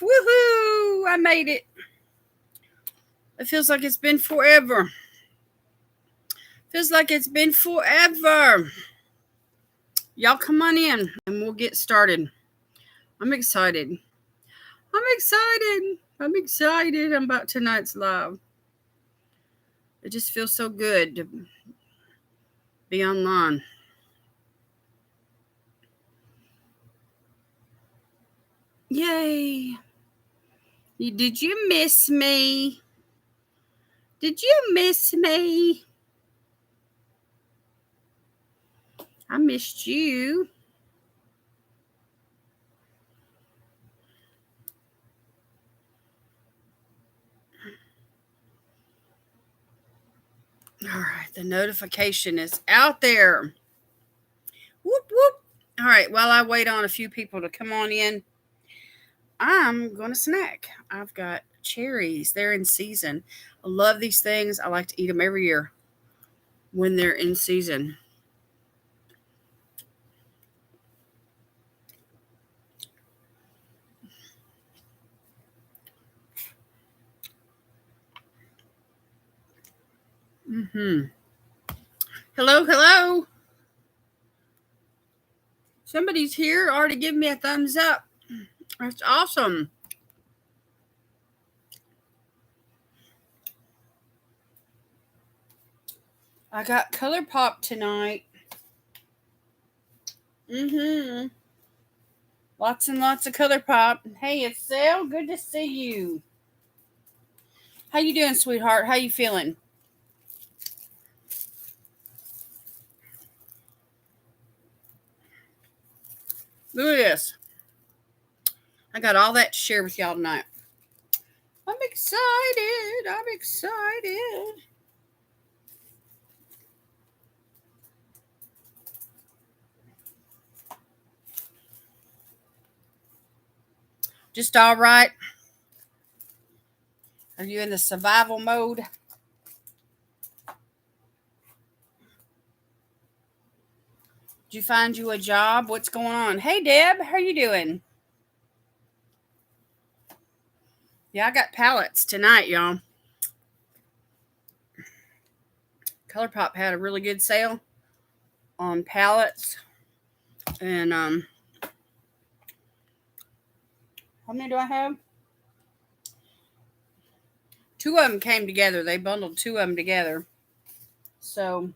Woohoo! I made it. It feels like it's been forever. Feels like it's been forever. Y'all come on in and we'll get started. I'm excited. I'm excited. I'm excited about tonight's live. It just feels so good to be online. Yay. Did you miss me? Did you miss me? I missed you. All right, the notification is out there. Whoop, whoop. All right, while I wait on a few people to come on in, I'm going to snack. I've got cherries. They're in season. I love these things. I like to eat them every year when they're in season. Hello, hello. Somebody's here. Already give me a thumbs up. That's awesome. I got ColourPop tonight. Lots and lots of ColourPop. Hey, it's Sal. Good to see you. How you doing, sweetheart? How you feeling? Look at this. I got all that to share with y'all tonight. I'm excited. I'm excited. Just all right. Are you in the survival mode? Did you find you a job? What's going on? Hey, Deb. How you doing? Yeah, I got palettes tonight, y'all. ColourPop had a really good sale on palettes. And how many do I have? 2 of them came together. They bundled 2 of them together. So,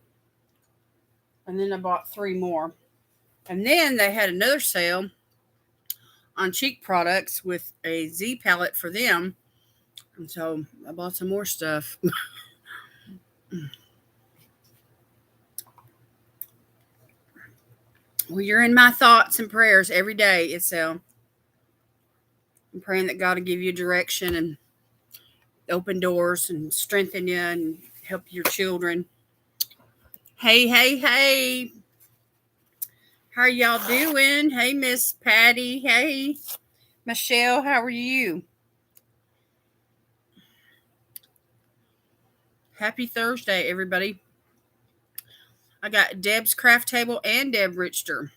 and then I bought 3 more. And then they had another sale on cheek products with a Z palette for them. And so I bought some more stuff. Well, you're in my thoughts and prayers every day, Itzel. I'm praying that God will give you direction and open doors and strengthen you and help your children. Hey, hey, hey. How are y'all doing? Hey, Miss Patty. Hey, Michelle. How are you? Happy Thursday, everybody. I got Deb's Craft Table and Deb Richter.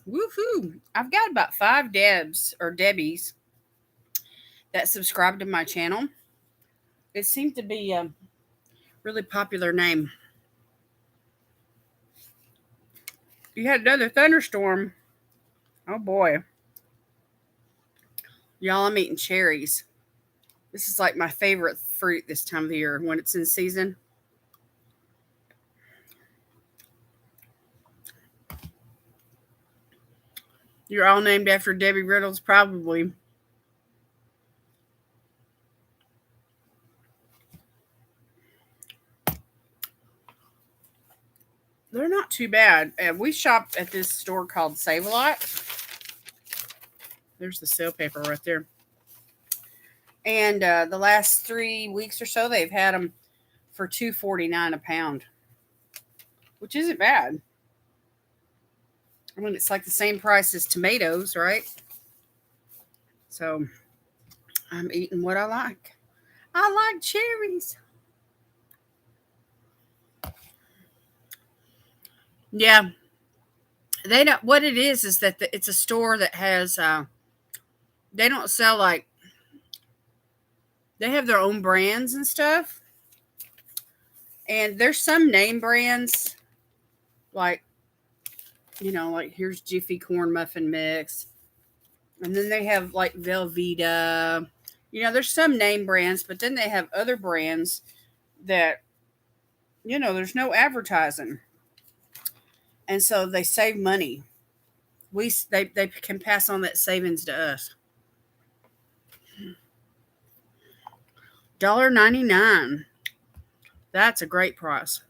Woohoo! I've got about 5 Debs or Debbies that subscribe to my channel. It seemed to be a really popular name. You had another thunderstorm. Oh boy. Y'all, I'm eating cherries. This is like my favorite fruit this time of the year when it's in season. You're all named after Debbie Riddles, probably. They're not too bad. We shop at this store called Save-A-Lot. There's the sale paper right there. And the last 3 weeks or so, they've had them for $2.49 a pound, which isn't bad. I mean, it's like the same price as tomatoes, right? So I'm eating what I like. I like cherries. Yeah. They know what it is that it's a store that has They don't sell like, they have their own brands and stuff. And there's some name brands like, like here's Jiffy Corn Muffin Mix. And then they have like Velveeta. There's some name brands, but then they have other brands that, there's no advertising. And so they save money. They can pass on that savings to us. $1.99. That's a great price.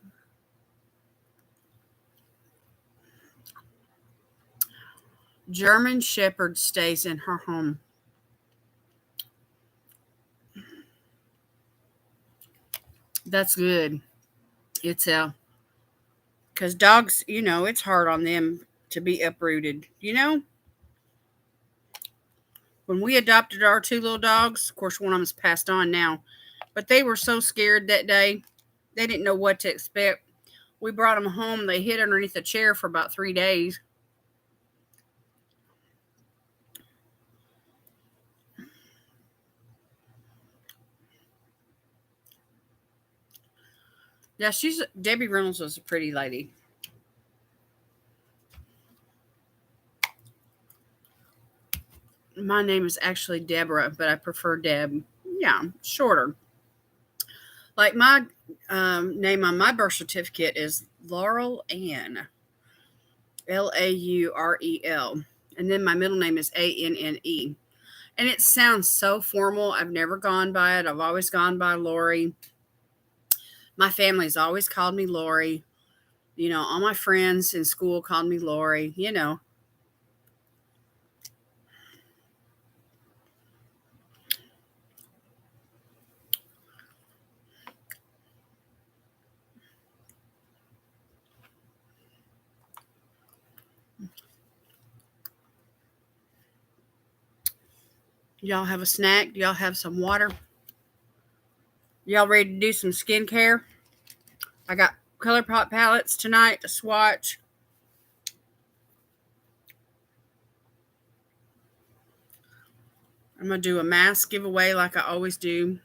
German Shepherd stays in her home. That's good. It's because dogs, it's hard on them to be uprooted. When we adopted our two little dogs, of course, one of them's passed on now, but they were so scared that day. They didn't know what to expect. We brought them home. They hid underneath a chair for about 3 days. Yeah, Debbie Reynolds was a pretty lady. My name is actually Deborah, but I prefer Deb. Yeah, shorter. Like my name on my birth certificate is Laurel Ann, Laurel, and then my middle name is Anne, and it sounds so formal. I've never gone by it. I've always gone by Lori. My family's always called me Lori. All my friends in school called me Lori. Y'all have a snack? Y'all have some water? Y'all ready to do some skincare? I got ColourPop palettes tonight, a Swatch. I'm going to do a mask giveaway like I always do.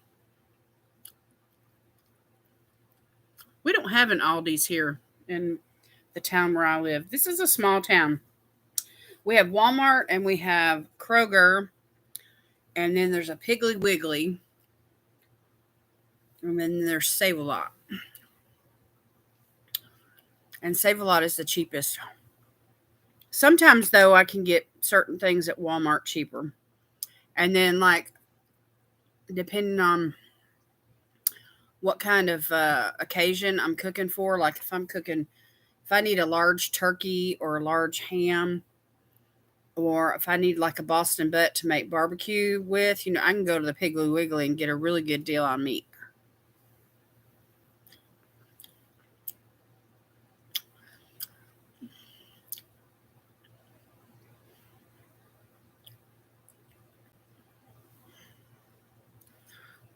We don't have an Aldi's here in the town where I live. This is a small town. We have Walmart and we have Kroger, and then there's a Piggly Wiggly, and then there's Save-A-Lot. And Save-A-Lot is the cheapest. Sometimes, though, I can get certain things at Walmart cheaper. And then, like, depending on what kind of occasion I'm cooking for, like if I need a large turkey or a large ham, or if I need like a Boston butt to make barbecue with, I can go to the Piggly Wiggly and get a really good deal on meat.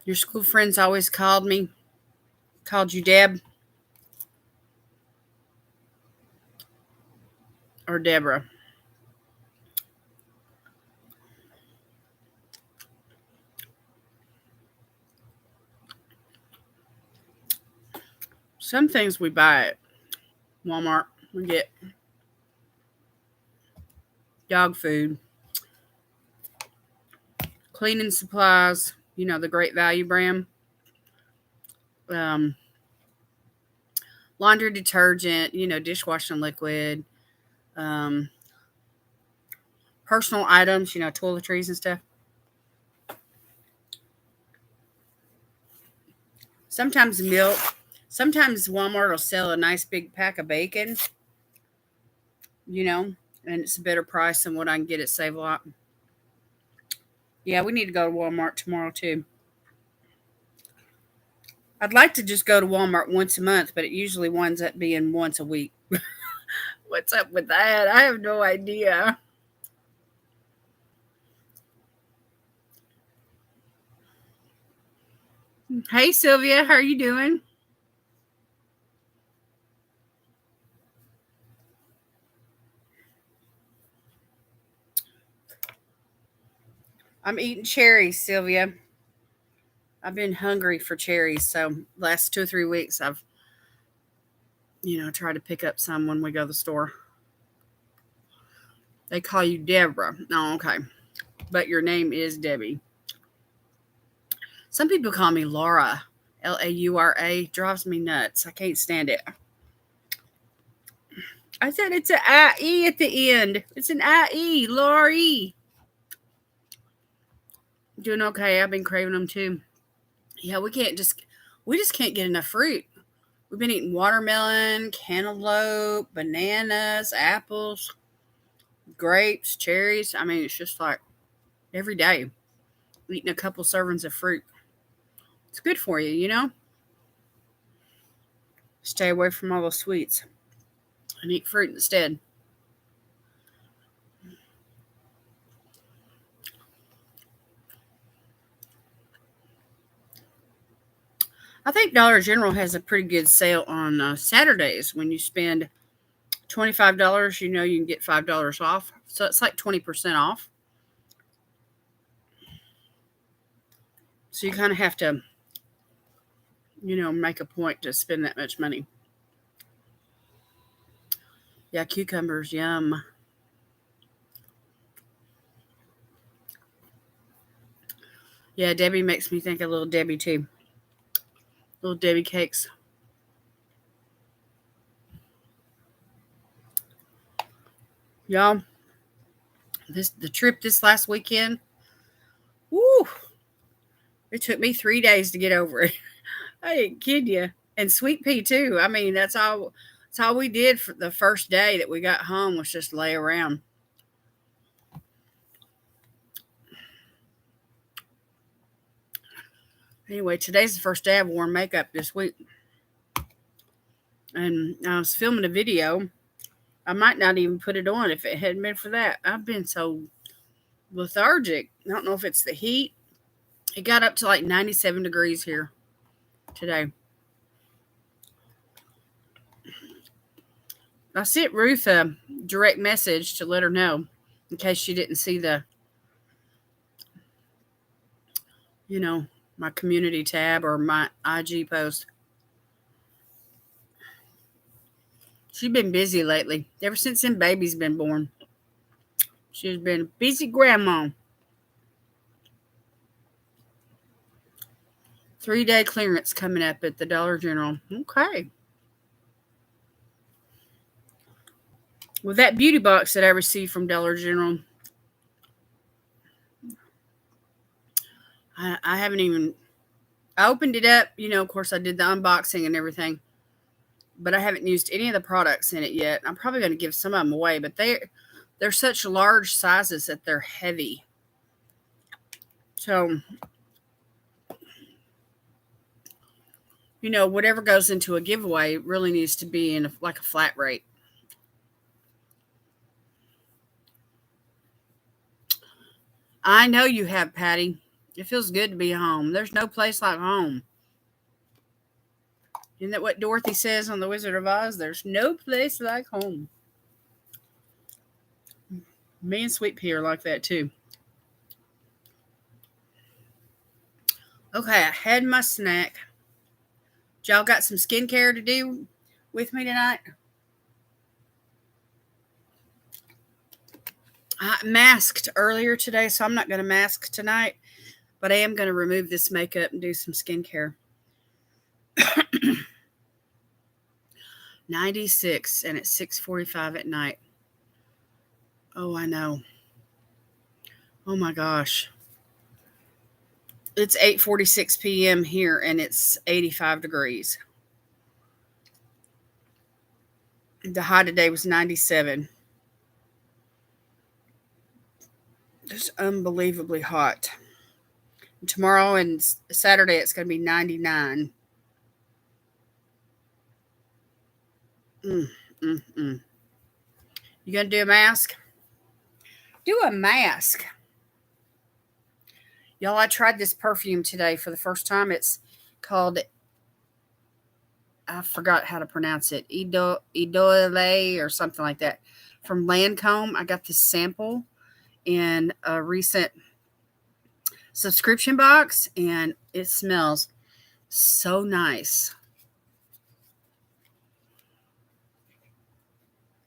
Your school friends always called you Deb or Deborah. Some things we buy at Walmart. We get dog food, cleaning supplies, the Great Value brand, um, laundry detergent, dishwashing liquid, um, personal items, toiletries and stuff. Sometimes milk. Sometimes Walmart will sell a nice big pack of bacon, and it's a better price than what I can get at Save-A-Lot. Yeah, we need to go to Walmart tomorrow too. I'd like to just go to Walmart once a month, but it usually winds up being once a week. What's up with that? I have no idea. Hey Sylvia, how are you doing? I'm eating cherries, Sylvia. I've been hungry for cherries, so last 2 or 3 weeks I've, tried to pick up some when we go to the store. They call you Deborah. Oh, okay. But your name is Debbie. Some people call me Laura. Laura. Drives me nuts. I can't stand it. I said it's an I-E at the end. It's an I-E. Laurie. Doing okay. I've been craving them too. Yeah, we just can't get enough fruit. We've been eating watermelon, cantaloupe, bananas, apples, grapes, cherries. I mean, it's just like every day eating a couple servings of fruit. It's good for you, you know? Stay away from all the sweets and eat fruit instead. I think Dollar General has a pretty good sale on Saturdays. When you spend $25, you can get $5 off. So it's like 20% off. So you kind of have to, make a point to spend that much money. Yeah, cucumbers, yum. Yeah, Debbie makes me think of Little Debbie too. Little Debbie cakes. Y'all, the trip this last weekend, woo, it took me 3 days to get over it. I didn't kid you. And sweet pea too. I mean, that's all we did for the first day that we got home was just lay around. Anyway, today's the first day I've worn makeup this week. And I was filming a video. I might not even put it on if it hadn't been for that. I've been so lethargic. I don't know if it's the heat. It got up to like 97 degrees here today. I sent Ruth a direct message to let her know in case she didn't see my community tab or my IG post. She's been busy lately. Ever since them baby's been born. She's been a busy grandma. 3-day clearance coming up at the Dollar General. Okay. Well, that beauty box that I received from Dollar General, I haven't even. I opened it up. Of course, I did the unboxing and everything, but I haven't used any of the products in it yet. I'm probably going to give some of them away, but they're such large sizes that they're heavy. So, whatever goes into a giveaway really needs to be in like a flat rate. I know you have, Patty. It feels good to be home. There's no place like home. Isn't that what Dorothy says on The Wizard of Oz? There's no place like home. Me and Sweet Pea are like that too. Okay, I had my snack. Y'all got some skincare to do with me tonight? I masked earlier today, so I'm not going to mask tonight, but I am going to remove this makeup and do some skincare. 96 and it's 6:45 at night. Oh, I know. Oh my gosh. It's 8:46 p.m. here and it's 85 degrees. The high today was 97. It's unbelievably hot. Tomorrow and Saturday it's going to be 99. You going to do a mask? Do a mask. Y'all, I tried this perfume today for the first time. It's called, I forgot how to pronounce it, Idole or something like that. From Lancome. I got this sample in a recent subscription box, and it smells so nice.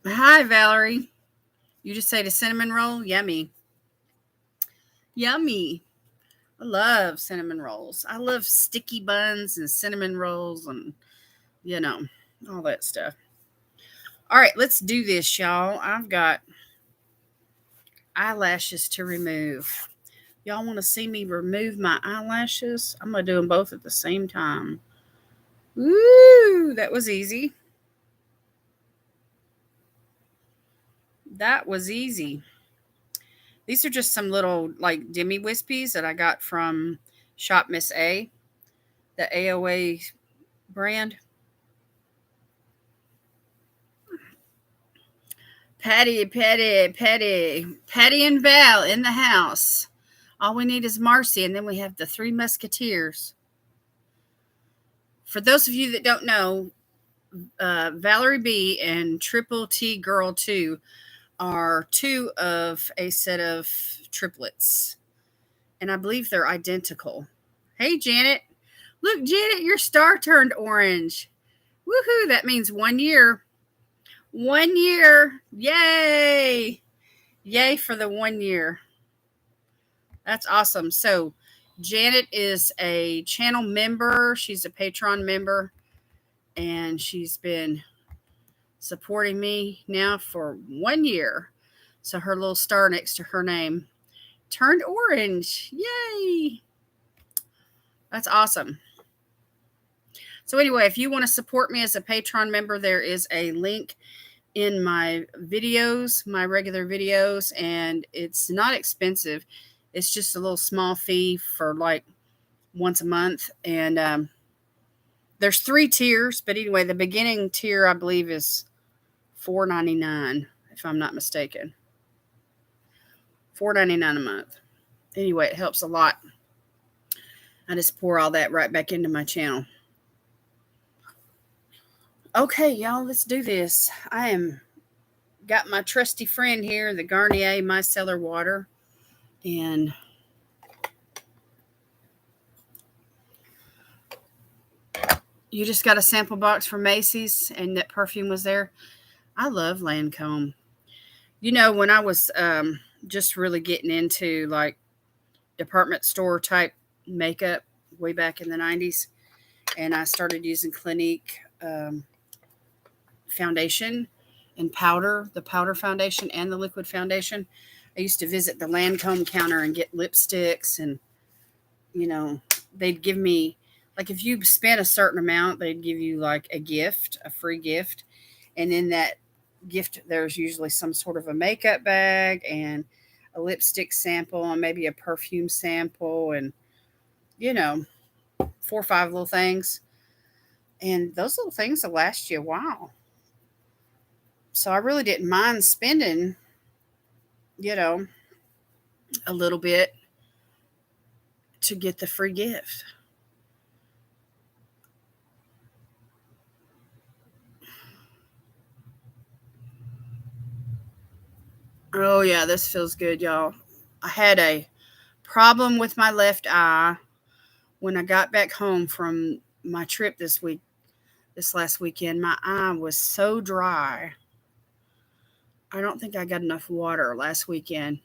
Hi, Valerie. You just ate a cinnamon roll? Yummy. Yummy. I love cinnamon rolls. I love sticky buns and cinnamon rolls and, all that stuff. All right, let's do this, y'all. I've got eyelashes to remove. Y'all want to see me remove my eyelashes? I'm going to do them both at the same time. Woo! That was easy. That was easy. These are just some little like demi wispies that I got from Shop Miss A, the AOA brand. Patty and Val in the house. All we need is Marcy, and then we have the Three Musketeers. For those of you that don't know, Valerie B and Triple T Girl 2 are two of a set of triplets. And I believe they're identical. Hey, Janet. Look, Janet, your star turned orange. Woohoo, that means 1 year. 1 year. Yay. Yay for the 1 year. That's awesome. So Janet is a channel member. She's a Patreon member. And she's been supporting me now for 1 year. So her little star next to her name turned orange. Yay. That's awesome. So anyway, if you want to support me as a Patreon member, there is a link in my videos, my regular videos, and it's not expensive. It's just a little small fee for like once a month. And there's 3 tiers, but anyway, the beginning tier I believe is $4.99, if I'm not mistaken. $4.99 a month. Anyway, it helps a lot. I just pour all that right back into my channel. Okay, y'all, let's do this. Got my trusty friend here, the Garnier Micellar Water, and you just got a sample box from Macy's, and that perfume was there. I love Lancome. When I was just really getting into like department store type makeup way back in the 90s, and I started using Clinique foundation and powder, the powder foundation and the liquid foundation. I used to visit the Lancome counter and get lipsticks, and they'd give me, like, if you spent a certain amount, they'd give you like a gift, a free gift, and in that gift there's usually some sort of a makeup bag and a lipstick sample and maybe a perfume sample and 4 or 5 little things, and those little things will last you a while. So I really didn't mind spending, a little bit to get the free gift. Oh, yeah, this feels good, y'all. I had a problem with my left eye when I got back home from my trip this last weekend. My eye was so dry. I don't think I got enough water last weekend.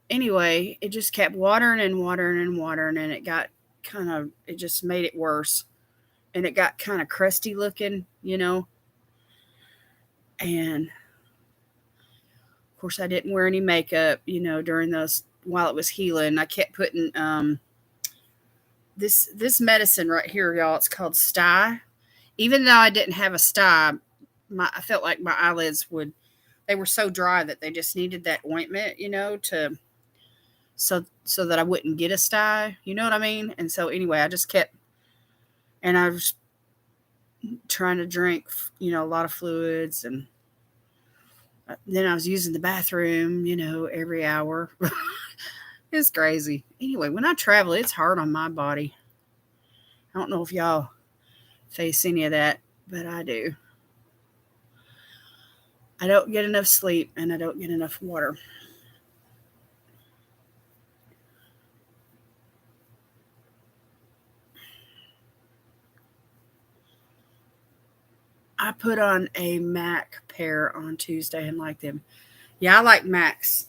Anyway, it just kept watering and watering and watering, and it just made it worse. And it got kind of crusty looking, and of course I didn't wear any makeup, during those, while it was healing. I kept putting this medicine right here, y'all. It's called Stye. Even though I didn't have a Stye, I felt like my eyelids they were so dry that they just needed that ointment, so that I wouldn't get a Stye, you know what I mean? And so anyway, I just kept, and I was trying to drink, a lot of fluids, and then I was using the bathroom, every hour. It's crazy. Anyway, when I travel, it's hard on my body. I don't know if y'all face any of that, but I do. I don't get enough sleep, and I don't get enough water. I put on a MAC pair on Tuesday and like them. Yeah, I like MACs.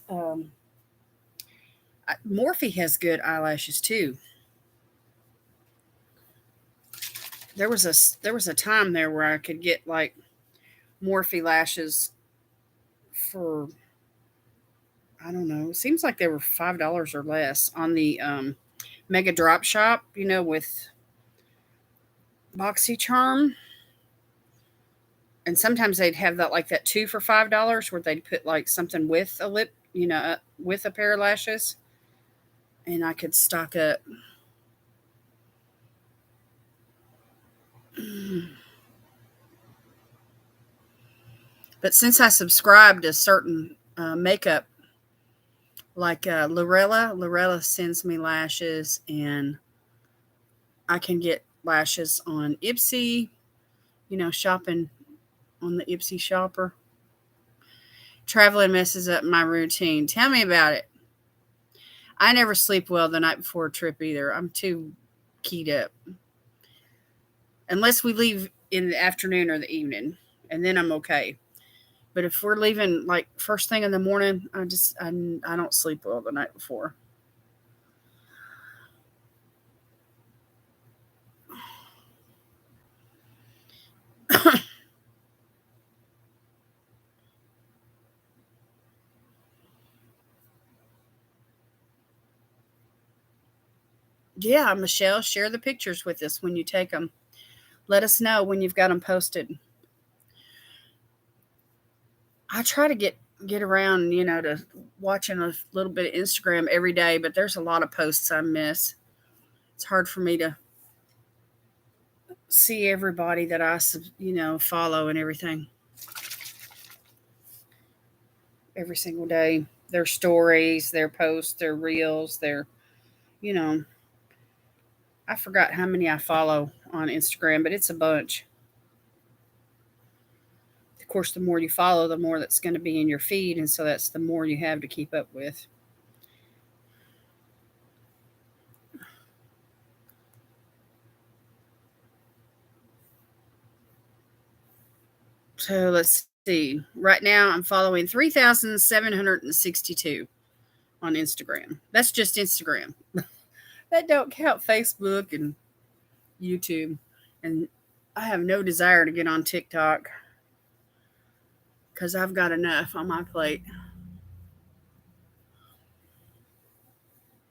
Morphe has good eyelashes too. There was a time there where I could get like Morphe lashes for, I don't know. It seems like they were $5 or less on the Mega Drop Shop. With BoxyCharm, and sometimes they'd have that like that two for $5 where they'd put like something with a lip, with a pair of lashes, and I could stock up. But since I subscribe to certain makeup, like Lorella sends me lashes, and I can get lashes on Ipsy, shopping on the Ipsy shopper. Traveling messes up my routine. Tell me about it. I never sleep well the night before a trip either. I'm too keyed up. Unless we leave in the afternoon or the evening, and then I'm okay. But if we're leaving like first thing in the morning, I don't sleep well the night before. Yeah, Michelle, share the pictures with us when you take them. Let us know when you've got them posted. I try to get around, to watching a little bit of Instagram every day, but there's a lot of posts I miss. It's hard for me to see everybody that I, follow and everything every single day. Their stories, their posts, their reels, you know, I forgot how many I follow on Instagram, but it's a bunch. Of course, the more you follow, the more that's going to be in your feed, and so that's the more you have to keep up with. So let's see. Right now, I'm following 3,762 on Instagram. That's just Instagram. That don't count Facebook and YouTube. And I have no desire to get on TikTok because I've got enough on my plate.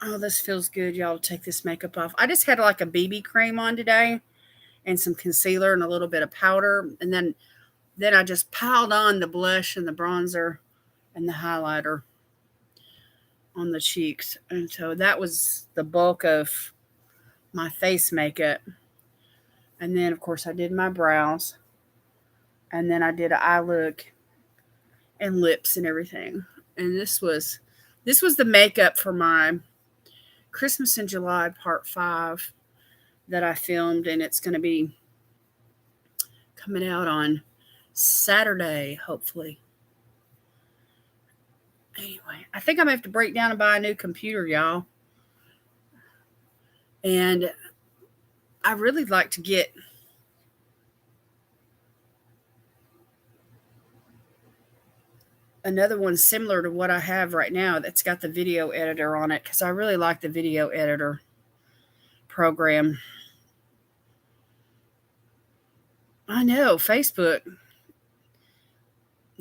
Oh, this feels good, y'all. Take this makeup off. I just had like a BB cream on today and some concealer and a little bit of powder, and then I just piled on the blush and the bronzer and the highlighter on the cheeks. And so that was the bulk of my face makeup. And then, of course, I did my brows. And then I did an eye look and lips and everything. And this was the makeup for my Christmas in July part 5 that I filmed, and it's going to be coming out on Saturday, hopefully. Anyway, I think I'm going to have to break down and buy a new computer, y'all. And I really like to get another one similar to what I have right now that's got the video editor on it, because I really like the video editor program. I know, Facebook.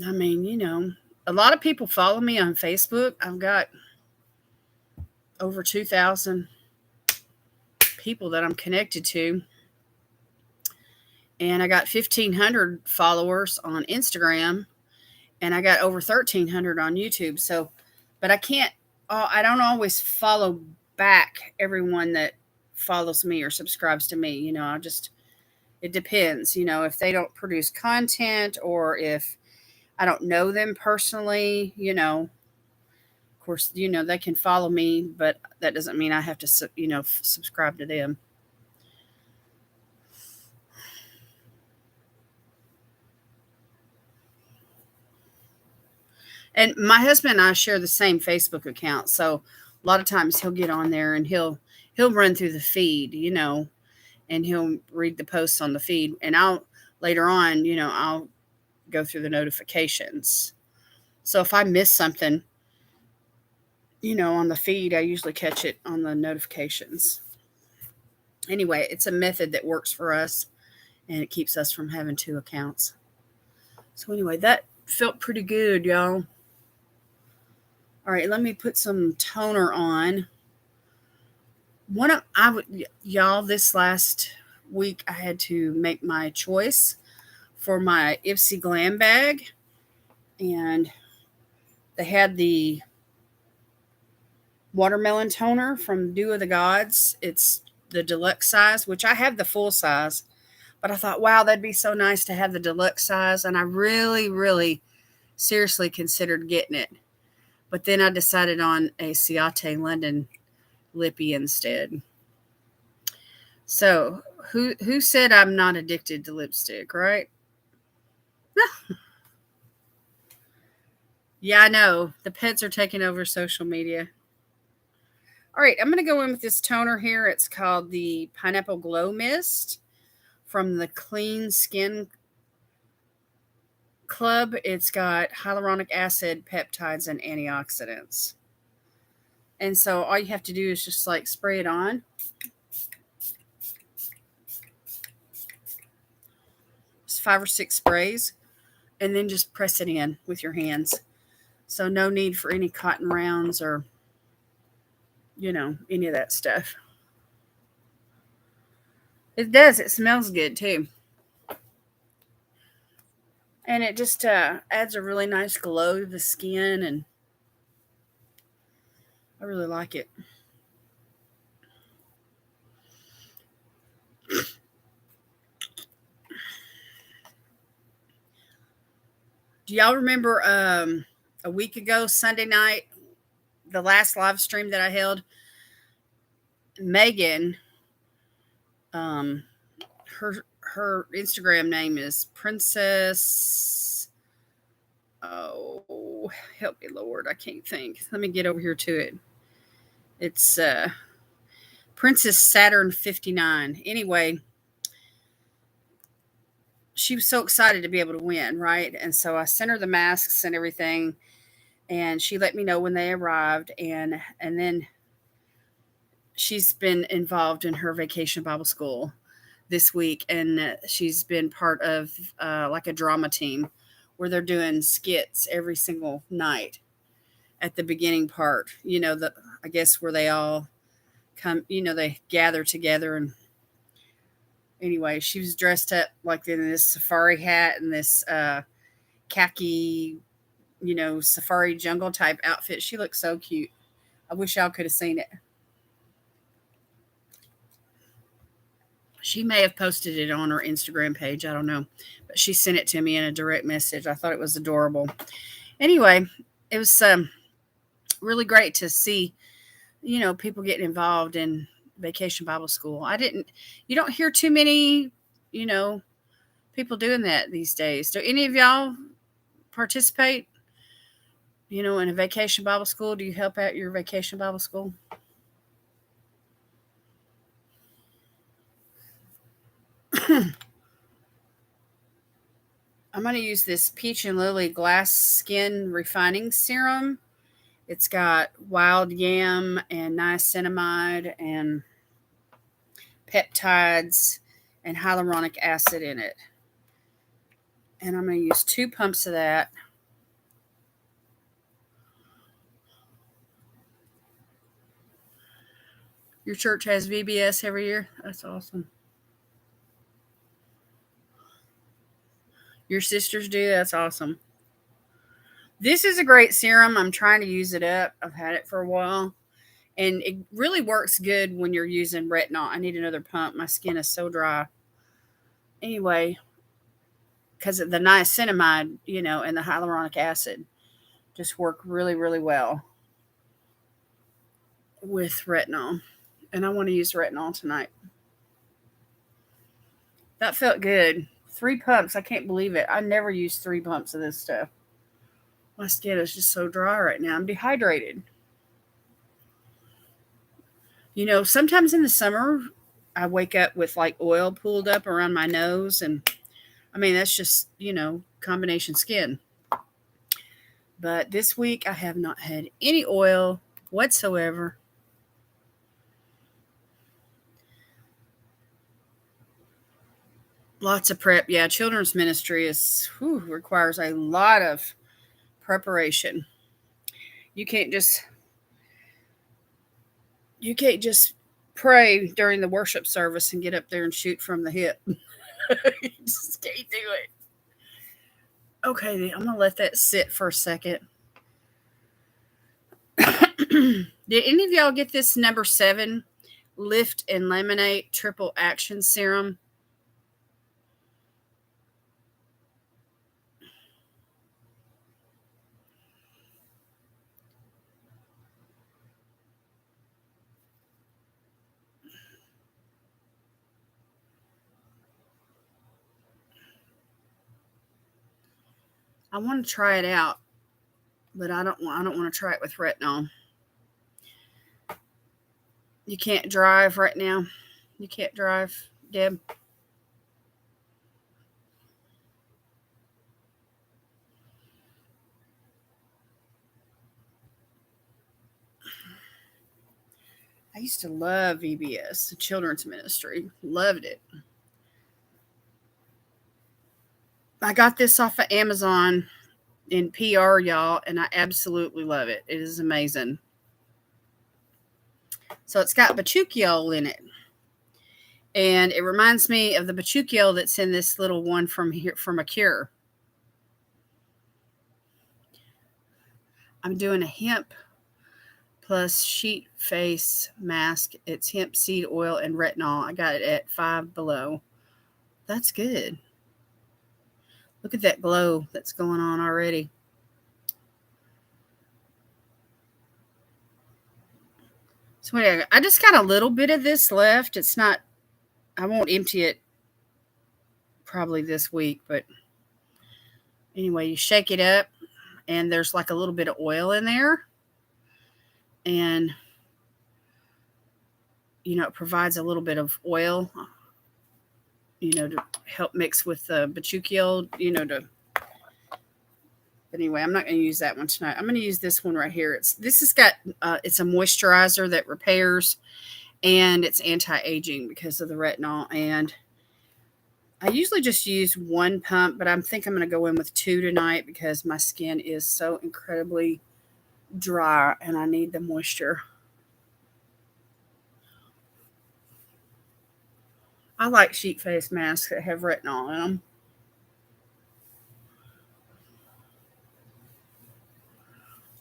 I mean, a lot of people follow me on Facebook. I've got over 2,000 people that I'm connected to. And I got 1,500 followers on Instagram. And I got over 1,300 on YouTube. So, but I don't always follow back everyone that follows me or subscribes to me. It depends, if they don't produce content or if I don't know them personally, of course, they can follow me, but that doesn't mean I have to, subscribe to them. And my husband and I share the same Facebook account, so a lot of times he'll get on there and he'll run through the feed, and he'll read the posts on the feed, and later on, I'll go through the notifications. So if I miss something, on the feed, I usually catch it on the notifications. Anyway, it's a method that works for us and it keeps us from having two accounts. So anyway, that felt pretty good, y'all. All right, let me put some toner on. Y'all, this last week I had to make my choice for my Ipsy Glam bag, and they had the watermelon toner from Dew of the Gods. It's the deluxe size, which I have the full size, but I thought, wow, that'd be so nice to have the deluxe size, and I really, really seriously considered getting it. But then I decided on a Ciate London lippy instead. So, who said I'm not addicted to lipstick, right? Yeah, I know. The pets are taking over social media. All right, I'm going to go in with this toner here. It's called the Pineapple Glow Mist from the Clean Skin Club. It's got hyaluronic acid, peptides, and antioxidants. And so all you have to do is just like spray it on. Just 5 or 6 sprays. And then just press it in with your hands. So no need for any cotton rounds or, any of that stuff. It does. It smells good too. And it just adds a really nice glow to the skin, and I really like it. Do y'all remember a week ago, Sunday night, the last live stream that I held? Megan, her Instagram name is Princess. Oh, help me, Lord! I can't think. Let me get over here to it. It's Princess Saturn 59. Anyway, she was so excited to be able to win, right? And so I sent her the masks and everything, and she let me know when they arrived, and then she's been involved in her vacation Bible school this week, and she's been part of like a drama team where they're doing skits every single night at the beginning part. I guess where they all come, they gather together. And anyway, she was dressed up like in this safari hat and this khaki, safari jungle type outfit. She looked so cute. I wish y'all could have seen it. She may have posted it on her Instagram page. I don't know. But she sent it to me in a direct message. I thought it was adorable. Anyway, it was really great to see, people getting involved in Vacation Bible School. You don't hear too many, people doing that these days. Do any of y'all participate, in a Vacation Bible School? Do you help out your Vacation Bible School? I'm going to use this Peach and Lily Glass Skin Refining Serum. It's got wild yam and niacinamide and peptides and hyaluronic acid in it. And I'm going to use 2 pumps of that. Your church has VBS every year? That's awesome. Your sisters do? That's awesome. This is a great serum. I'm trying to use it up. I've had it for a while. And it really works good when you're using retinol. I need another pump. My skin is so dry. Anyway, because of the niacinamide, and the hyaluronic acid just work really, really well with retinol. And I want to use retinol tonight. That felt good. 3 pumps. I can't believe it. I never use 3 pumps of this stuff. My skin is just so dry right now. I'm dehydrated. Sometimes in the summer, I wake up with like oil pooled up around my nose, and I mean, that's just, combination skin. But this week I have not had any oil whatsoever. Lots of prep. Yeah, children's ministry requires a lot of preparation. You can't just you can't just pray during the worship service and get up there and shoot from the hip. You just can't do it. Okay, I'm gonna let that sit for a second. Did any of y'all get this number 7 Lift and Laminate Triple Action Serum? I want to try it out, but I don't want to try it with retinol. You can't drive right now. You can't drive, Deb. I used to love VBS, the children's ministry. Loved it. I got this off of Amazon in PR, y'all, and I absolutely love it. It is amazing. So it's got bakuchiol in it. And it reminds me of the bakuchiol that's in this little one from a cure. I'm doing a hemp plus sheet face mask. It's hemp seed oil and retinol. I got it at Five Below. That's good. Look at that glow that's going on already. So anyway, I just got a little bit of this left. It's not, I won't empty it probably this week, but anyway, you shake it up and there's like a little bit of oil in there. And, it provides a little bit of oil, to help mix with the bakuchiol, anyway, I'm not going to use that one tonight. I'm going to use this one right here. It's a moisturizer that repairs, and it's anti-aging because of the retinol. And I usually just use one pump, but I think I'm going to go in with 2 tonight because my skin is so incredibly dry and I need the moisture. I like sheet face masks that have retinol in them.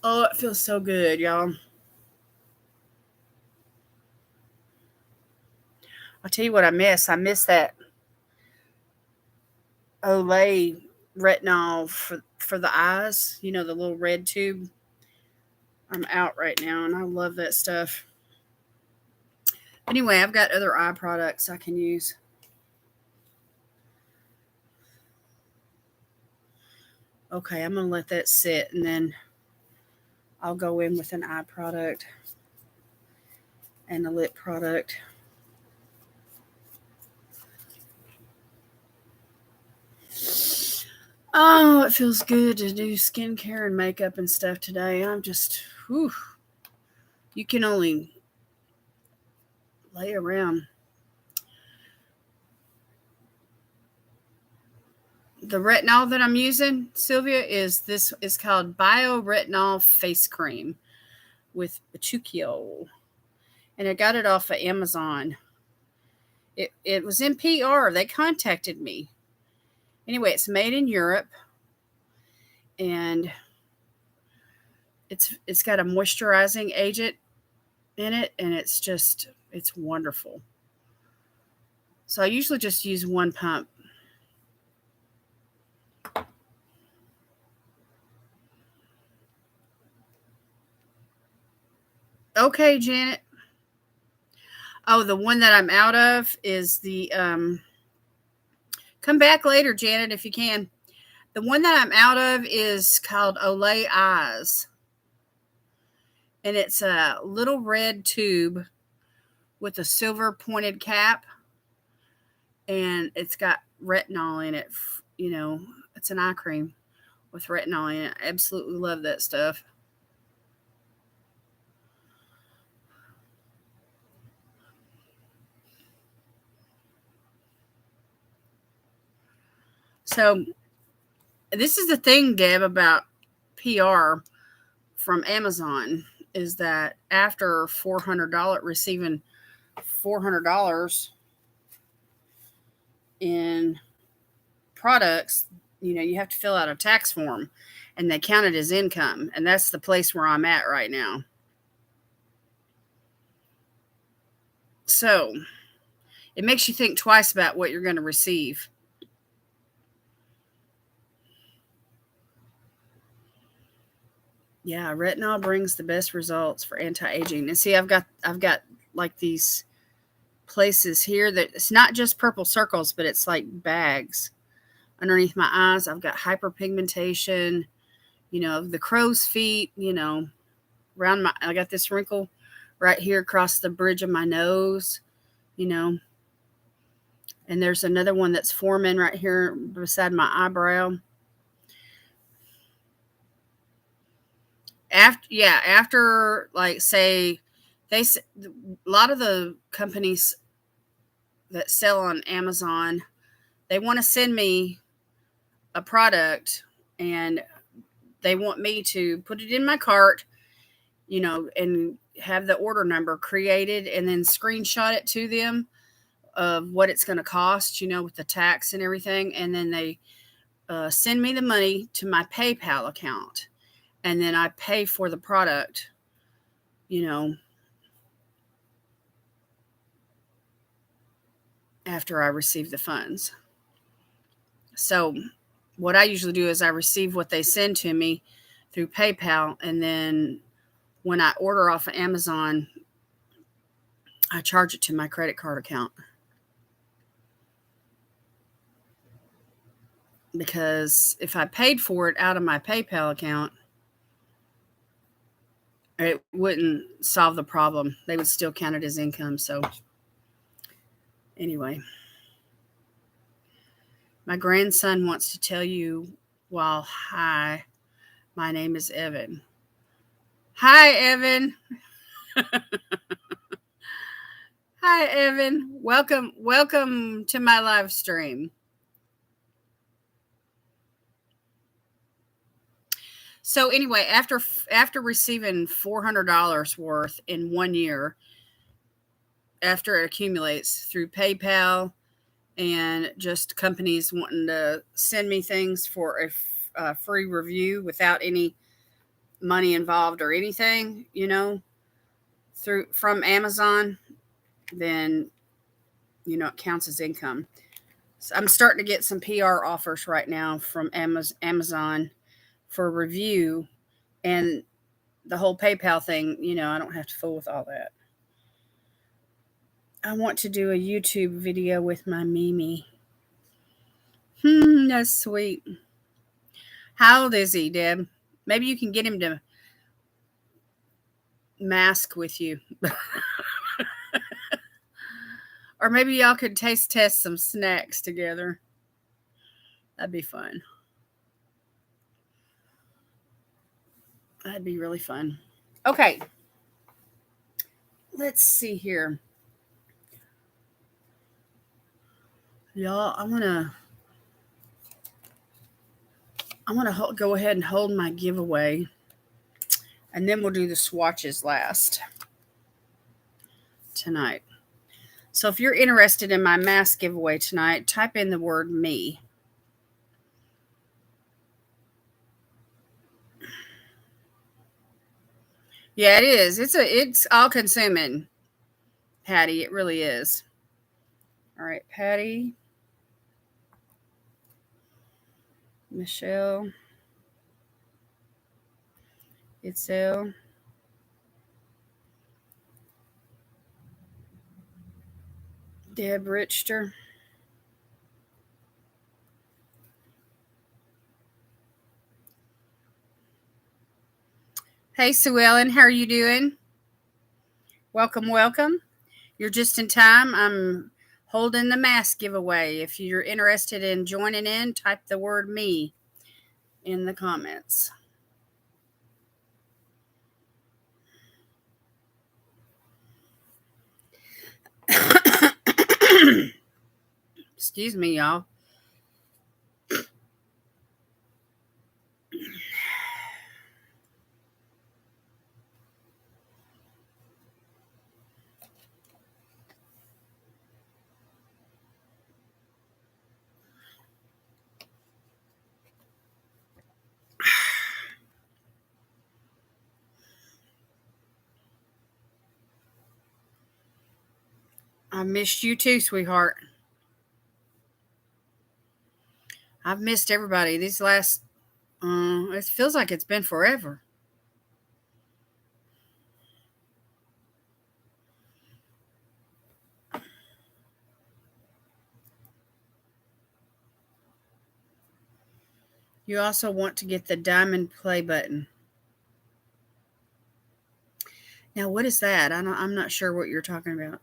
Oh, it feels so good, y'all. I'll tell you what I miss. I miss that Olay retinol for the eyes. The little red tube. I'm out right now, and I love that stuff. Anyway, I've got other eye products I can use. Okay, I'm going to let that sit, and then I'll go in with an eye product and a lip product. Oh, it feels good to do skincare and makeup and stuff today. I'm just, you can only lay around. The retinol that I'm using, Sylvia, is called Bioretinol Face Cream with bakuchiol. And I got it off of Amazon. It was in PR. They contacted me. Anyway, it's made in Europe. And it's got a moisturizing agent in it, and it's wonderful. So I usually just use one pump. Okay, Janet. Oh, the one that I'm out of is the come back later, Janet, if you can. The one that I'm out of is called Olay Eyes. And it's a little red tube with a silver pointed cap. And it's got retinol in it. it's an eye cream with retinol in it. I absolutely love that stuff. So this is the thing, Deb, about PR from Amazon is that after $400 receiving $400 in products, you have to fill out a tax form and they count it as income. And that's the place where I'm at right now. So it makes you think twice about what you're going to receive. Yeah, retinol brings the best results for anti-aging. And see, I've got like these places here that it's not just purple circles, but it's like bags underneath my eyes. I've got hyperpigmentation, the crow's feet, around I got this wrinkle right here across the bridge of my nose, and there's another one that's forming right here beside my eyebrow. After like say a lot of the companies that sell on Amazon, they want to send me a product and they want me to put it in my cart, and have the order number created and then screenshot it to them of what it's going to cost, with the tax and everything. And then they send me the money to my PayPal account. And then I pay for the product, after I receive the funds. So what I usually do is I receive what they send to me through PayPal. And then when I order off of Amazon, I charge it to my credit card account. Because if I paid for it out of my PayPal account, it wouldn't solve the problem. They would still count it as income. So anyway, my grandson wants to tell you, well, hi, my name is Evan. Hi, Evan. Hi, Evan. Welcome to my live stream. So anyway, after receiving $400 worth in 1 year, after it accumulates through PayPal and just companies wanting to send me things for a free review without any money involved or anything, from Amazon, then it counts as income. So I'm starting to get some PR offers right now from Amazon for review, and the whole PayPal thing, I don't have to fool with all that. I want to do a YouTube video with my Mimi. That's sweet. How old is he, Deb? Maybe you can get him to mask with you. Or maybe y'all could taste test some snacks together. That'd be fun. That'd be really fun. Okay. Let's see here. Y'all, I'm gonna go ahead and hold my giveaway, and then we'll do the swatches last tonight. So if you're interested in my mask giveaway tonight, type in the word me. Yeah, it is. It's all consuming, Patty. It really is. All right, Patty, Michelle, Itzel, Deb Richter, hey, Sue Ellen, how are you doing? Welcome. You're just in time. I'm holding the mask giveaway. If you're interested in joining in, type the word me in the comments. Excuse me, y'all. I missed you too, sweetheart. I've missed everybody. These last, it feels like it's been forever. You also want to get the diamond play button. Now, what is that? I'm not sure what you're talking about.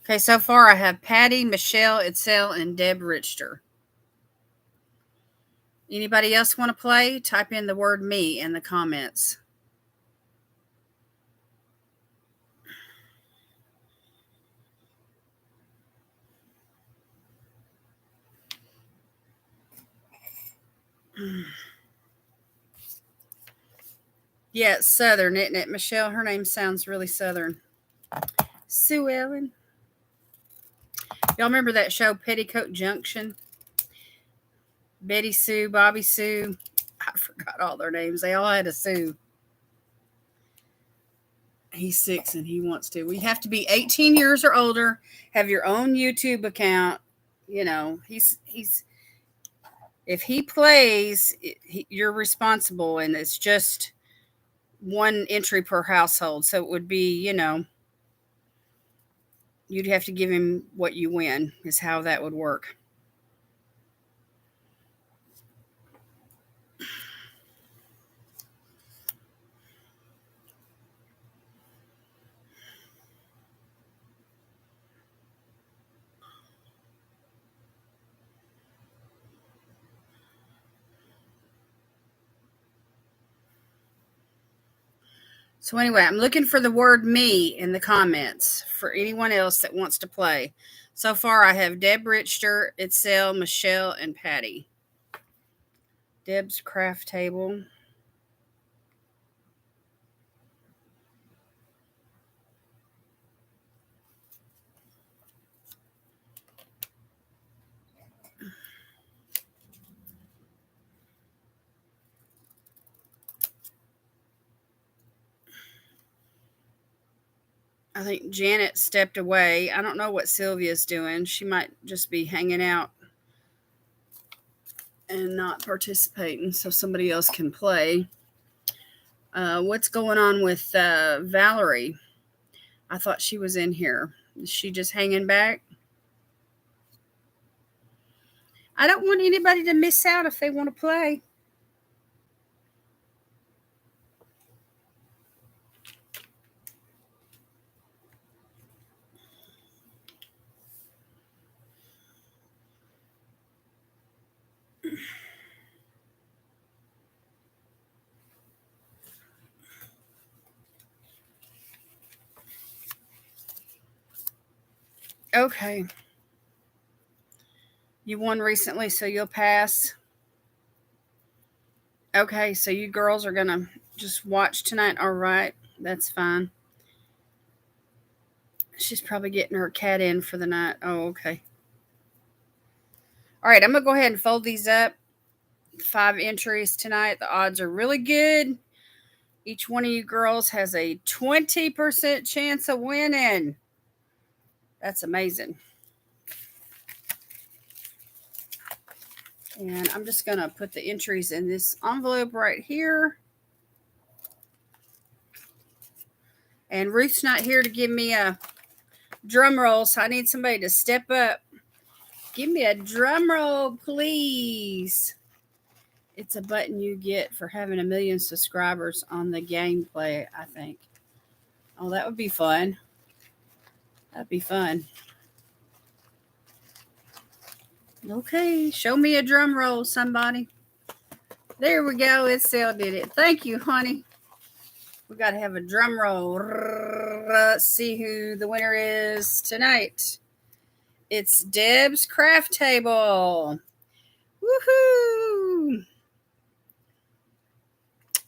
Okay, so far I have Patty, Michelle, Itzel, and Deb Richter. Anybody else want to play? Type in the word me in the comments. Yeah, it's Southern, isn't it, Michelle? Her name sounds really Southern. Sue Ellen. Y'all remember that show, Petticoat Junction? Betty Sue, Bobby Sue. I forgot all their names. They all had a Sue. He's 6 and he wants to. We have to be 18 years or older, have your own YouTube account. You know, he's if he plays, you're responsible, and it's just one entry per household. So it would be, you know, you'd have to give him what you win, is how that would work. So anyway, I'm looking for the word me in the comments for anyone else that wants to play. So far, I have Deb Richter, Itzel, Michelle, and Patty. Deb's craft table. I think Janet stepped away. I don't know what Sylvia's doing. She might just be hanging out and not participating so somebody else can play. What's going on with Valerie? I thought she was in here. Is she just hanging back? I don't want anybody to miss out if they want to play. Okay. You won recently, so you'll pass. Okay, so you girls are going to just watch tonight. All right, that's fine. She's probably getting her cat in for the night. Oh, okay. All right, I'm going to go ahead and fold these up. 5 entries tonight. The odds are really good. Each one of you girls has a 20% chance of winning. That's amazing. And I'm just going to put the entries in this envelope right here. And Ruth's not here to give me a drum roll, so I need somebody to step up. Give me a drum roll, please. It's a button you get for having 1 million subscribers on the gameplay, I think. Oh, that would be fun. That'd be fun. Okay, show me a drum roll, somebody. There we go. It still did it. Thank you, honey. We got to have a drum roll. Let's see who the winner is tonight. It's Deb's Craft Table. Woohoo!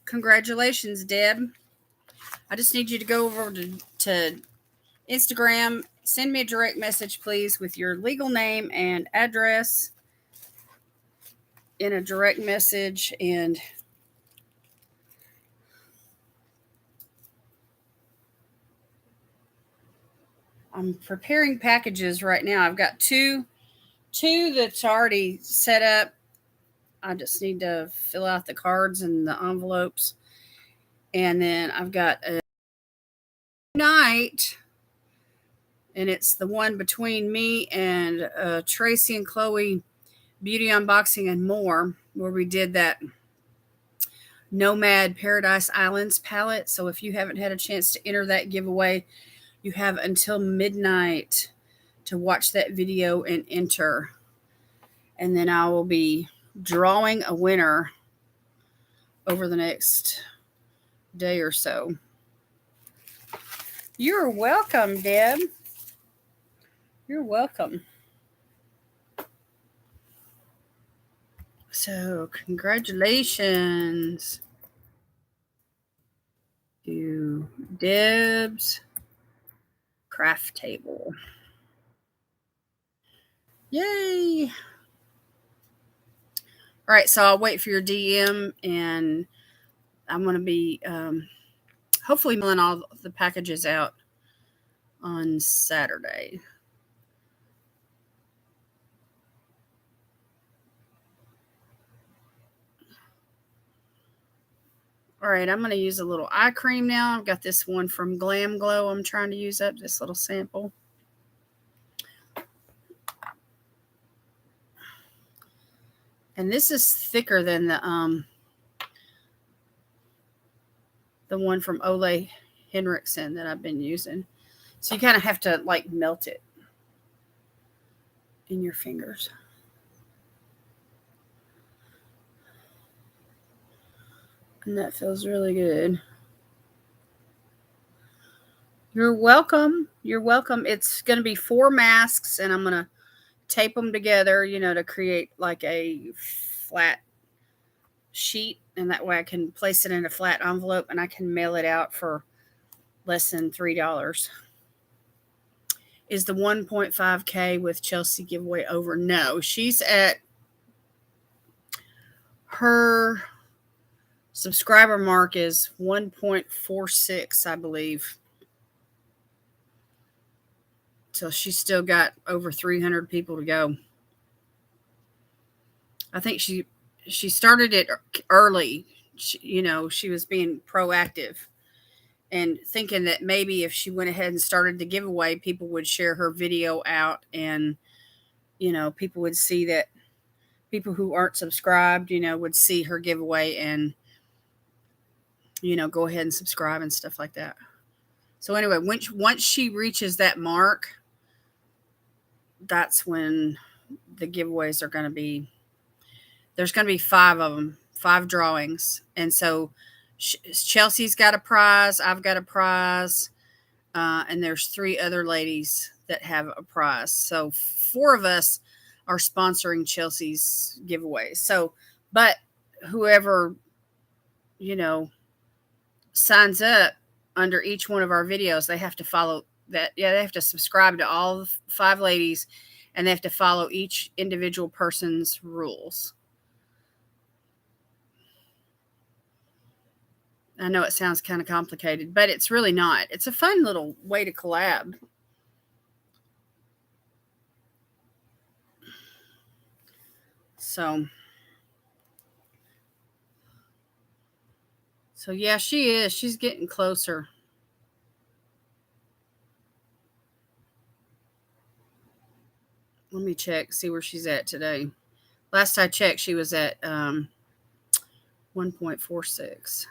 Congratulations, Deb. I just need you to go over to Instagram. Send me a direct message, please, with your legal name and address in a direct message. And I'm preparing packages right now. I've got two that's already set up. I just need to fill out the cards and the envelopes. And then I've got a night, and it's the one between me and Tracy and Chloe, Beauty Unboxing and More, where we did that Nomad Paradise Islands palette. So if you haven't had a chance to enter that giveaway, you have until midnight to watch that video and enter. And then I will be drawing a winner over the next day or so. You're welcome, Deb. You're welcome. So, congratulations to Deb's Craft Table. Yay! All right, so I'll wait for your DM, and I'm going to be hopefully mailing all the packages out on Saturday. All right, I'm going to use a little eye cream now. I've got this one from Glam Glow I'm trying to use up, this little sample. And this is thicker than the one from Ole Henriksen that I've been using. So you kind of have to like melt it in your fingers. And that feels really good. You're welcome. You're welcome. It's going to be 4 masks, and I'm going to tape them together, to create like a flat sheet. And that way I can place it in a flat envelope and I can mail it out for less than $3. Is the 1.5K with Chelsea giveaway over? No, she's at her subscriber mark is 1.46, I believe. So she's still got over 300 people to go. I think she started it early. She was being proactive and thinking that maybe if she went ahead and started the giveaway, people would share her video out, and people would see that people who aren't subscribed, would see her giveaway and go ahead and subscribe and stuff like that. So anyway, once she reaches that mark, that's when the giveaways are going to be. There's going to be 5 of them, 5 drawings. And so Chelsea's got a prize. I've got a prize. And there's 3 other ladies that have a prize. So 4 of us are sponsoring Chelsea's giveaway. So, but whoever, signs up under each one of our videos, they have to follow that. Yeah, they have to subscribe to all 5 ladies, and they have to follow each individual person's rules. I know it sounds kind of complicated, but it's really not. It's a fun little way to collab. So yeah, she is. She's getting closer. Let me check, see where she's at today. Last I checked, she was at 1.46.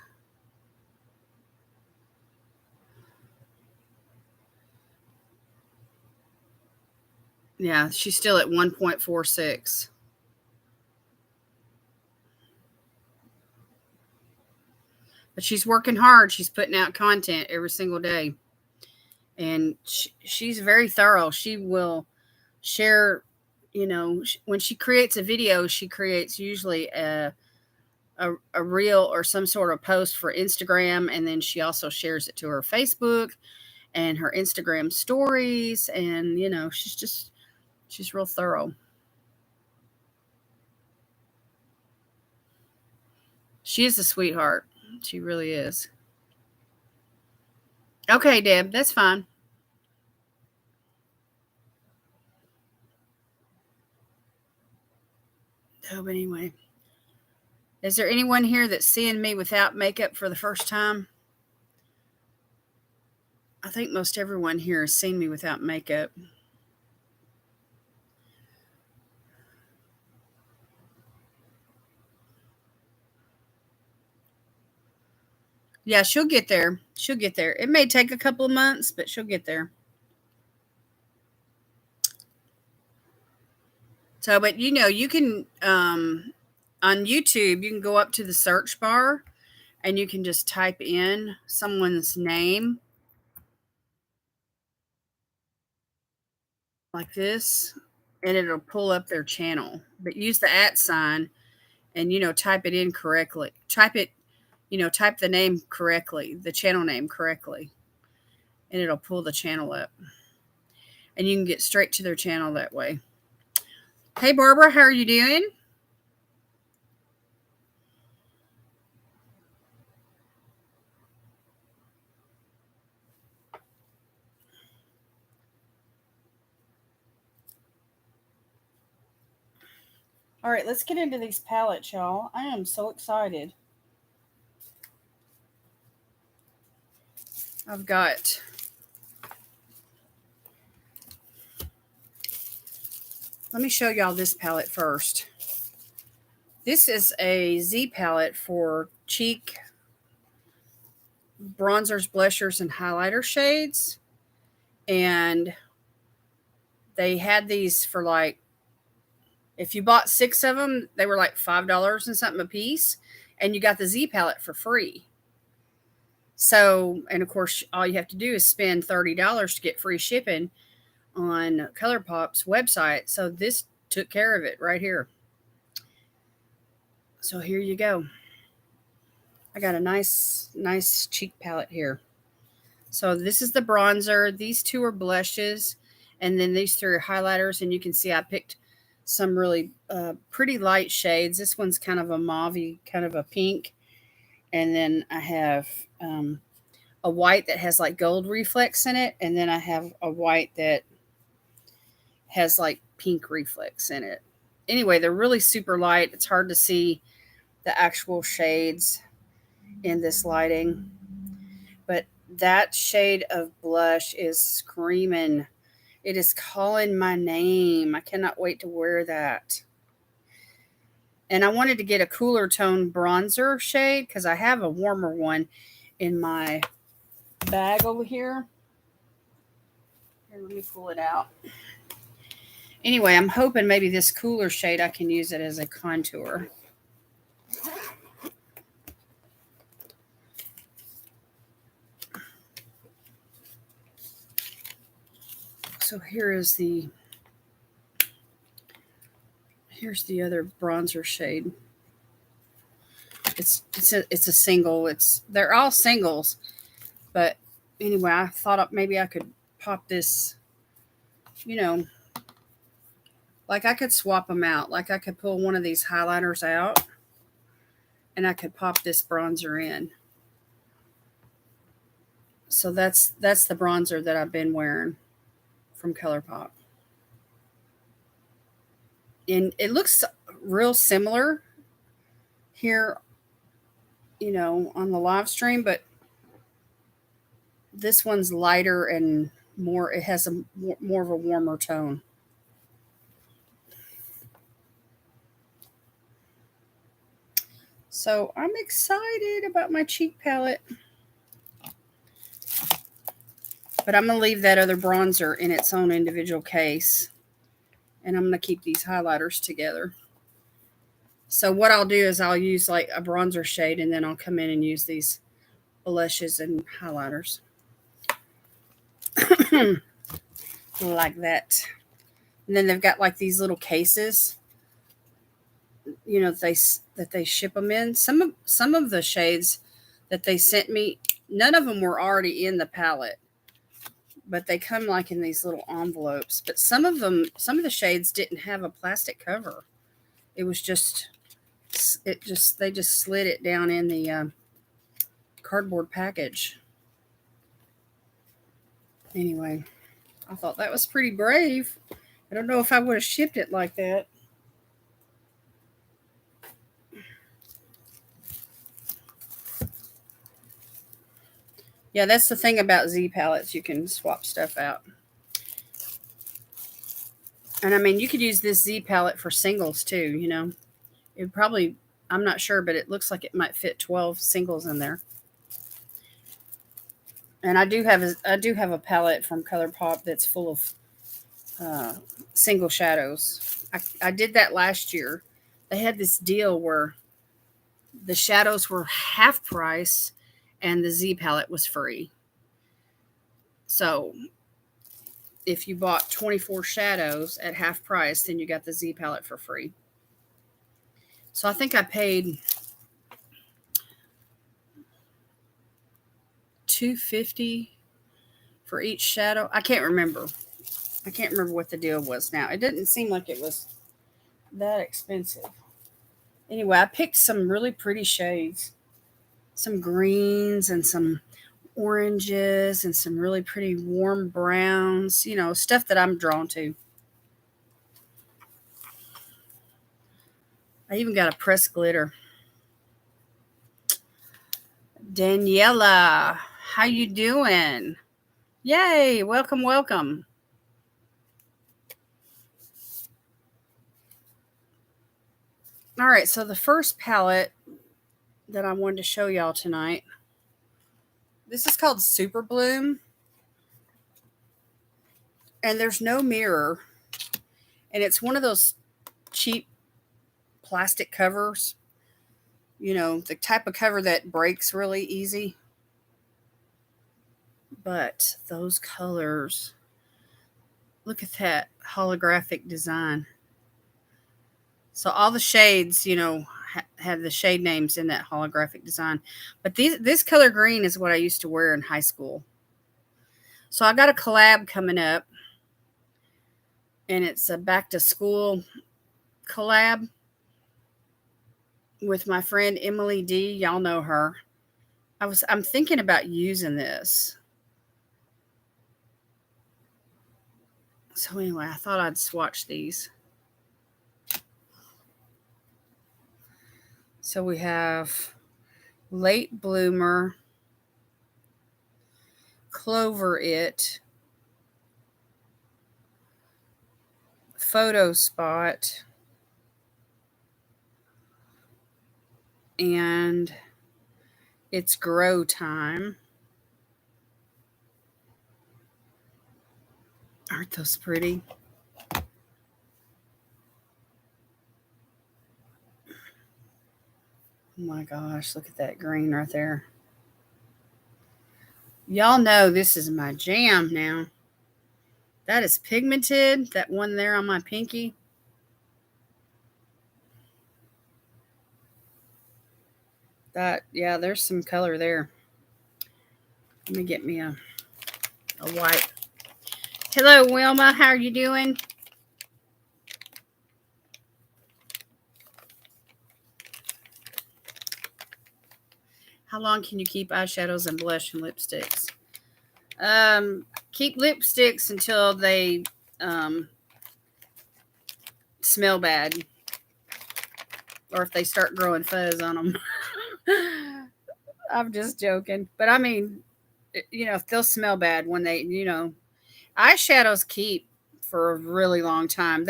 Yeah, she's still at 1.46. But she's working hard. She's putting out content every single day. And she's very thorough. She will share, when she creates a video, she creates usually a reel or some sort of post for Instagram. And then she also shares it to her Facebook and her Instagram stories. And, she's real thorough. She is a sweetheart. She really is. Okay, Deb, that's fine. Oh, but anyway. Is there anyone here that's seeing me without makeup for the first time? I think most everyone here has seen me without makeup. Yeah, she'll get there. She'll get there. It may take a couple of months, but she'll get there. So, but you can, on YouTube, you can go up to the search bar and you can just type in someone's name like this, and it'll pull up their channel. But use the @ sign and, type it in correctly. Type the name correctly, the channel name correctly, and it'll pull the channel up. And you can get straight to their channel that way. Hey, Barbara, how are you doing? All right, let's get into these palettes, y'all. I am so excited. I've got let me show y'all this palette first. This is a Z palette for cheek bronzers, blushers, and highlighter shades. And they had these for if you bought 6 of them, they were like $5 and something a piece. And you got the Z palette for free. So, and of course, all you have to do is spend $30 to get free shipping on ColourPop's website. So this took care of it right here. So here you go. I got a nice cheek palette here. So this is the bronzer. These two are blushes. And then these three are highlighters. And you can see I picked some really pretty light shades. This one's kind of a mauve-y, kind of a pink. And then I have a white that has like gold reflex in it. And then I have a white that has like pink reflex in it. Anyway, they're really super light. It's hard to see the actual shades in this lighting. But that shade of blush is screaming. It is calling my name. I cannot wait to wear that. And I wanted to get a cooler tone bronzer shade because I have a warmer one in my bag over here. Here, let me pull it out. Anyway, I'm hoping maybe this cooler shade, I can use it as a contour. So here's the other bronzer shade. It's a single. They're all singles, but anyway, I thought maybe I could pop this, like I could swap them out. Like I could pull one of these highlighters out and I could pop this bronzer in. So that's the bronzer that I've been wearing from ColourPop. And it looks real similar here, on the live stream, but this one's lighter and more, it has more of a warmer tone. So I'm excited about my cheek palette. But I'm going to leave that other bronzer in its own individual case. And I'm going to keep these highlighters together. So what I'll do is I'll use like a bronzer shade, and then I'll come in and use these blushes and highlighters. Like that. And then they've got like these little cases, you know, that they ship them in. Some of the shades that they sent me, none of them were already in the palette, but they come like in these little envelopes. But some of the shades didn't have a plastic cover. It was they just slid it down in the cardboard package. Anyway, I thought that was pretty brave. I don't know if I would have shipped it like that. Yeah, that's the thing about Z palettes. You can swap stuff out. And I mean, you could use this Z palette for singles too, you know. It probably, I'm not sure, but it looks like it might fit 12 singles in there. And I do have a palette from ColourPop that's full of single shadows. I did that last year. They had this deal where the shadows were half price and the Z palette was free. So if you bought 24 shadows at half price, then you got the Z palette for free. So I think I paid $2.50 for each shadow. I can't remember what the deal was now. It didn't seem like it was that expensive. Anyway, I picked some really pretty shades. Some greens and some oranges and some really pretty warm browns, you know, stuff that I'm drawn to. I even got a pressed glitter. Daniela, how you doing? Yay, welcome, welcome. All right, so the first palette that I wanted to show y'all tonight, this is called Super Bloom. And there's no mirror. And it's one of those cheap plastic covers. You know, the type of cover that breaks really easy. But those colors, look at that holographic design. So all the shades, you know, have the shade names in that holographic design. But this color green is what I used to wear in high school. So I got a collab coming up. And it's a back to school collab with my friend Emily D. Y'all know her. I'm thinking about using this. So anyway, I thought I'd swatch these. So we have Late Bloomer, Clover It, Photo Spot, and It's Grow Time. Aren't those pretty? Oh my gosh, look at that green right there. Y'all know this is my jam now. That is pigmented, that one there on my pinky. Yeah, there's some color there. Let me get me a white. Hello, Wilma. How are you doing? How long can you keep eyeshadows and blush and lipsticks? Keep lipsticks until they smell bad, or if they start growing fuzz on them. I'm just joking, but I mean, you know, if they'll smell bad when they, you know, eyeshadows keep for a really long time.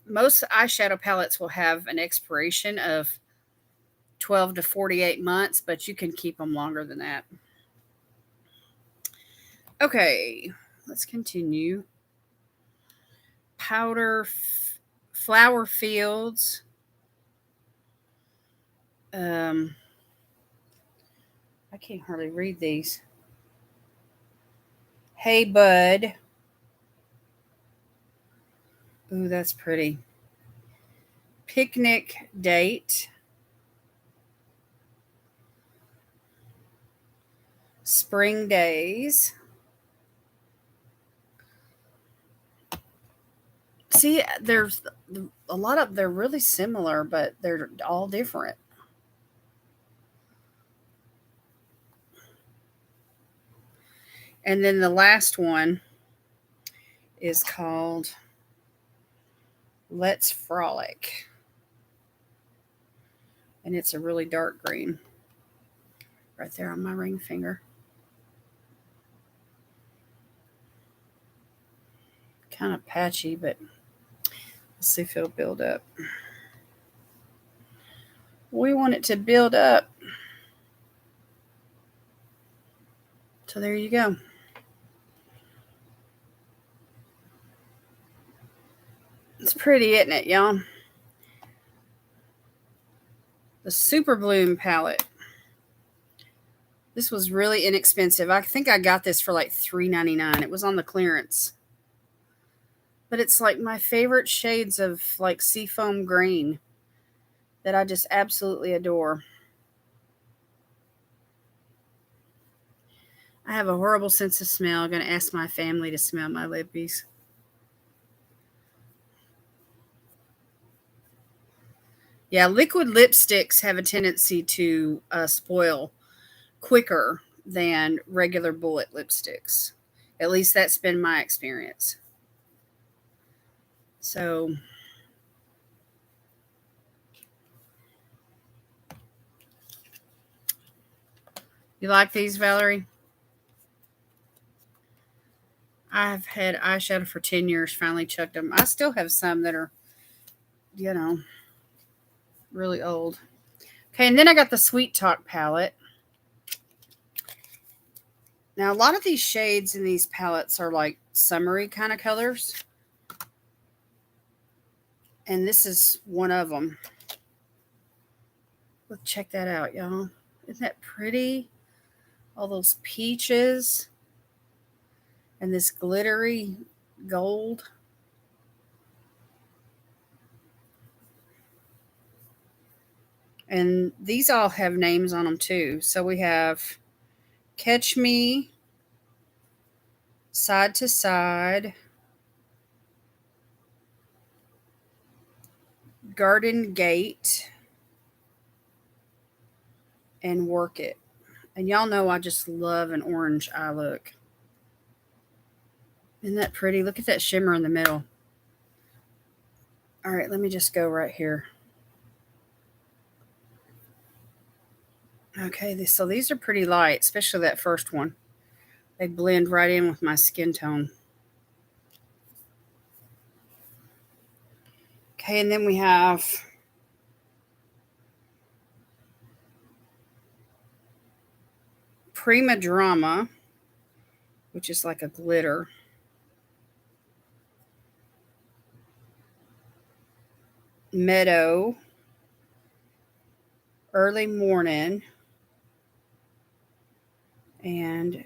Most eyeshadow palettes will have an expiration of 12 to 48 months, but you can keep them longer than that. Okay, let's continue. Flower fields. I can't hardly read these. Hey Bud. Ooh, that's pretty. Picnic date. Spring days. See, there's a lot of, they're really similar, but they're all different. And then the last one is called Let's Frolic. And it's a really dark green. Right there on my ring finger. Kind of patchy, but let's see if it'll build up. We want it to build up. So there you go. It's pretty, isn't it, y'all? The Super Bloom palette. This was really inexpensive. I think I got this for like $3.99. It was on the clearance. But it's like my favorite shades of like seafoam green that I just absolutely adore. I have a horrible sense of smell. I'm going to ask my family to smell my lippies. Yeah, liquid lipsticks have a tendency to spoil quicker than regular bullet lipsticks. At least that's been my experience. So you like these, Valerie? I've had eyeshadow for 10 years, finally chucked them. I still have some that are, really old. Okay, and then I got the Sweet Talk palette. Now, a lot of these shades in these palettes are like summery kind of colors. And this is one of them. Let's check that out, y'all. Isn't that pretty? All those peaches. And this glittery gold. And these all have names on them too. So we have Catch Me, Side to Side, Garden Gate, and Work It. And y'all know I just love an orange eye look. Isn't that pretty? Look at that shimmer in the middle. All right, let me just go right here. Okay, so these are pretty light, especially that first one. They blend right in with my skin tone. Okay, and then we have Prima Drama, which is like a glitter. Meadow, Early Morning, and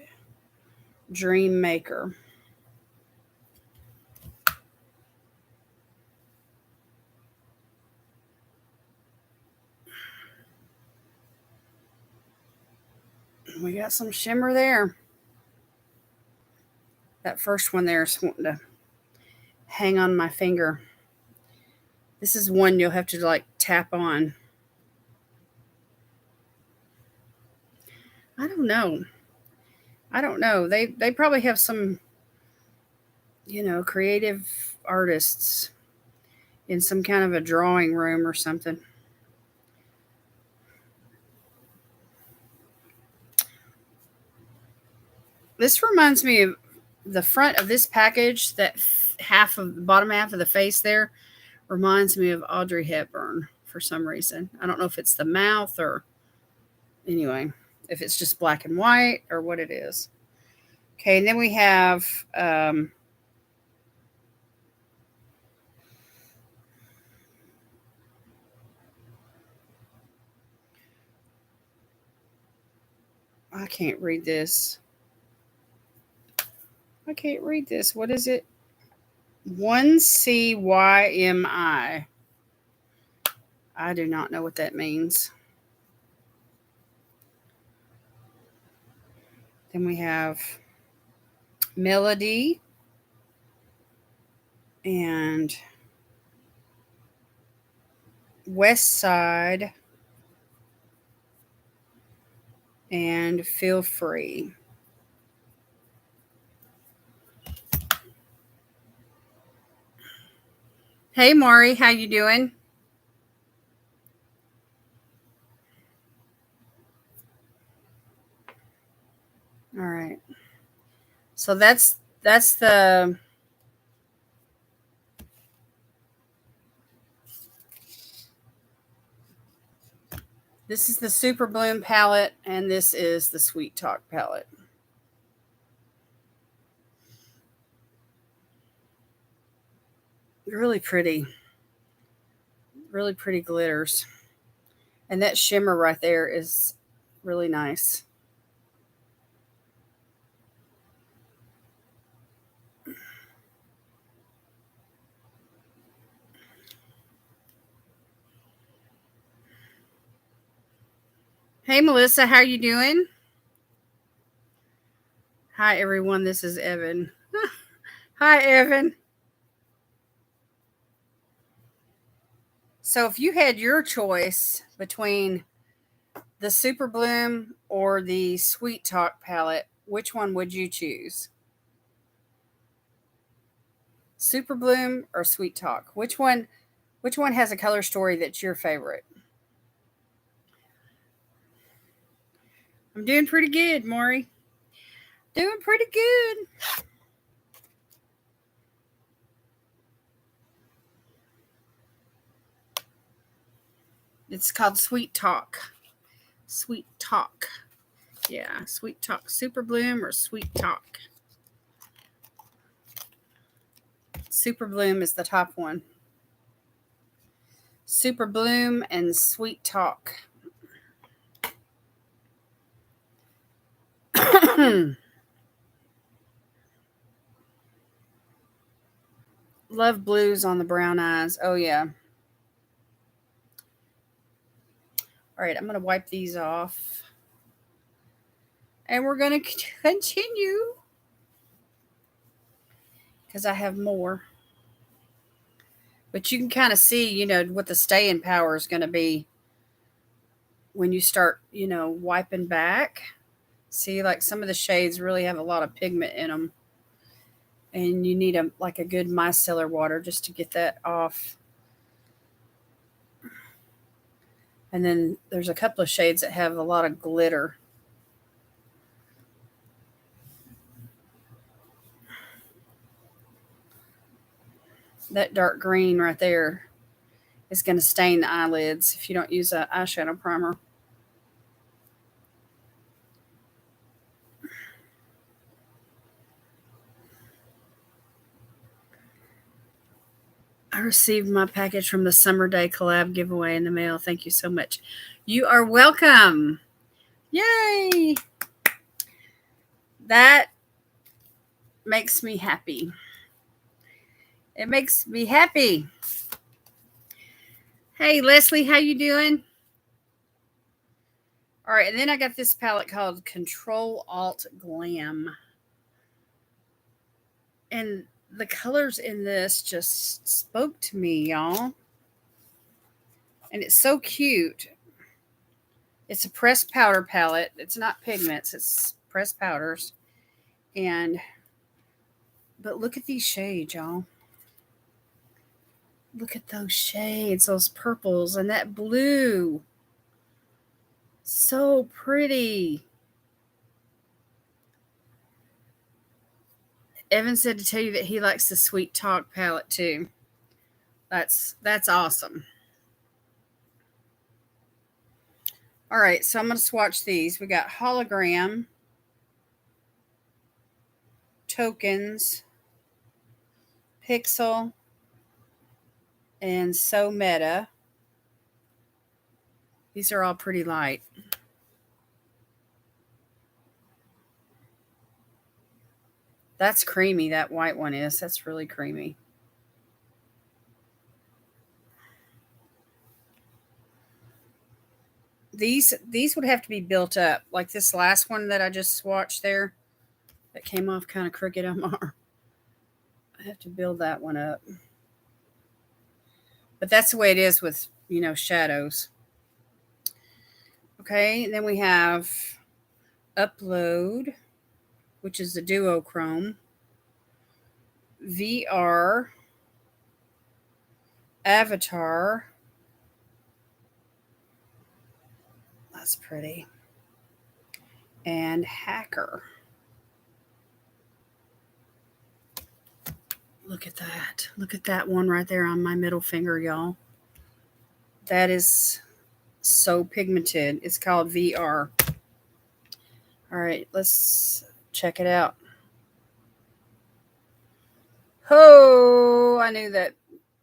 Dream Maker. We got some shimmer there. That first one there is wanting to hang on my finger. This is one you'll have to like tap on. I don't know. They probably have some, creative artists in some kind of a drawing room or something. This reminds me of the front of this package. That half of the bottom half of the face there reminds me of Audrey Hepburn for some reason. I don't know if it's the mouth or anyway, if it's just black and white or what it is. Okay, and then we have I can't read this. I can't read this. What is it? 1CYMI. I do not know what that means. Then we have Melody and West Side and Feel Free. Hey Maury, how you doing? All right. So that's the this is the Super Bloom palette and this is the Sweet Talk palette. Really pretty. Really pretty glitters. And that shimmer right there is really nice. Hey Melissa, how are you doing? Hi everyone, this is Evan. Hi Evan. So if you had your choice between the Super Bloom or the Sweet Talk palette, which one would you choose? Super Bloom or Sweet Talk? Which one has a color story that's your favorite? I'm doing pretty good, Maury. Doing pretty good. It's called Sweet Talk. Sweet Talk. Yeah, Sweet Talk Super Bloom or Sweet Talk. Super Bloom is the top one. Super Bloom and Sweet Talk. Love blues on the brown eyes. Oh, yeah. All right, I'm going to wipe these off. And we're going to continue because I have more. But you can kind of see, what the staying power is going to be when you start, wiping back. See, like some of the shades really have a lot of pigment in them. And you need a good micellar water just to get that off. And then there's a couple of shades that have a lot of glitter. That dark green right there is going to stain the eyelids if you don't use an eyeshadow primer. I received my package from the Summer Day collab giveaway in the mail. Thank you so much. You are welcome. Yay! That makes me happy. It makes me happy. Hey, Leslie, how you doing? All right, and then I got this palette called Control Alt Glam. And the colors in this just spoke to me, y'all. And it's so cute. It's a pressed powder palette. It's not pigments, it's pressed powders. But look at these shades, y'all. Look at those shades, those purples and that blue. So pretty. Evan said to tell you that he likes the Sweet Talk palette too. That's awesome. All right, so I'm going to swatch these. We got hologram, tokens, pixel, and so meta. These are all pretty light. That's creamy, that white one is. That's really creamy. These would have to be built up. Like this last one that I just swatched there, that came off kind of crooked on my arm. I have to build that one up. But that's the way it is with, shadows. Okay, and then we have upload, which is the duochrome, VR, avatar. That's pretty. And hacker. Look at that. Look at that one right there on my middle finger, y'all. That is so pigmented. It's called VR. All right, let's check it out. Oh, I knew that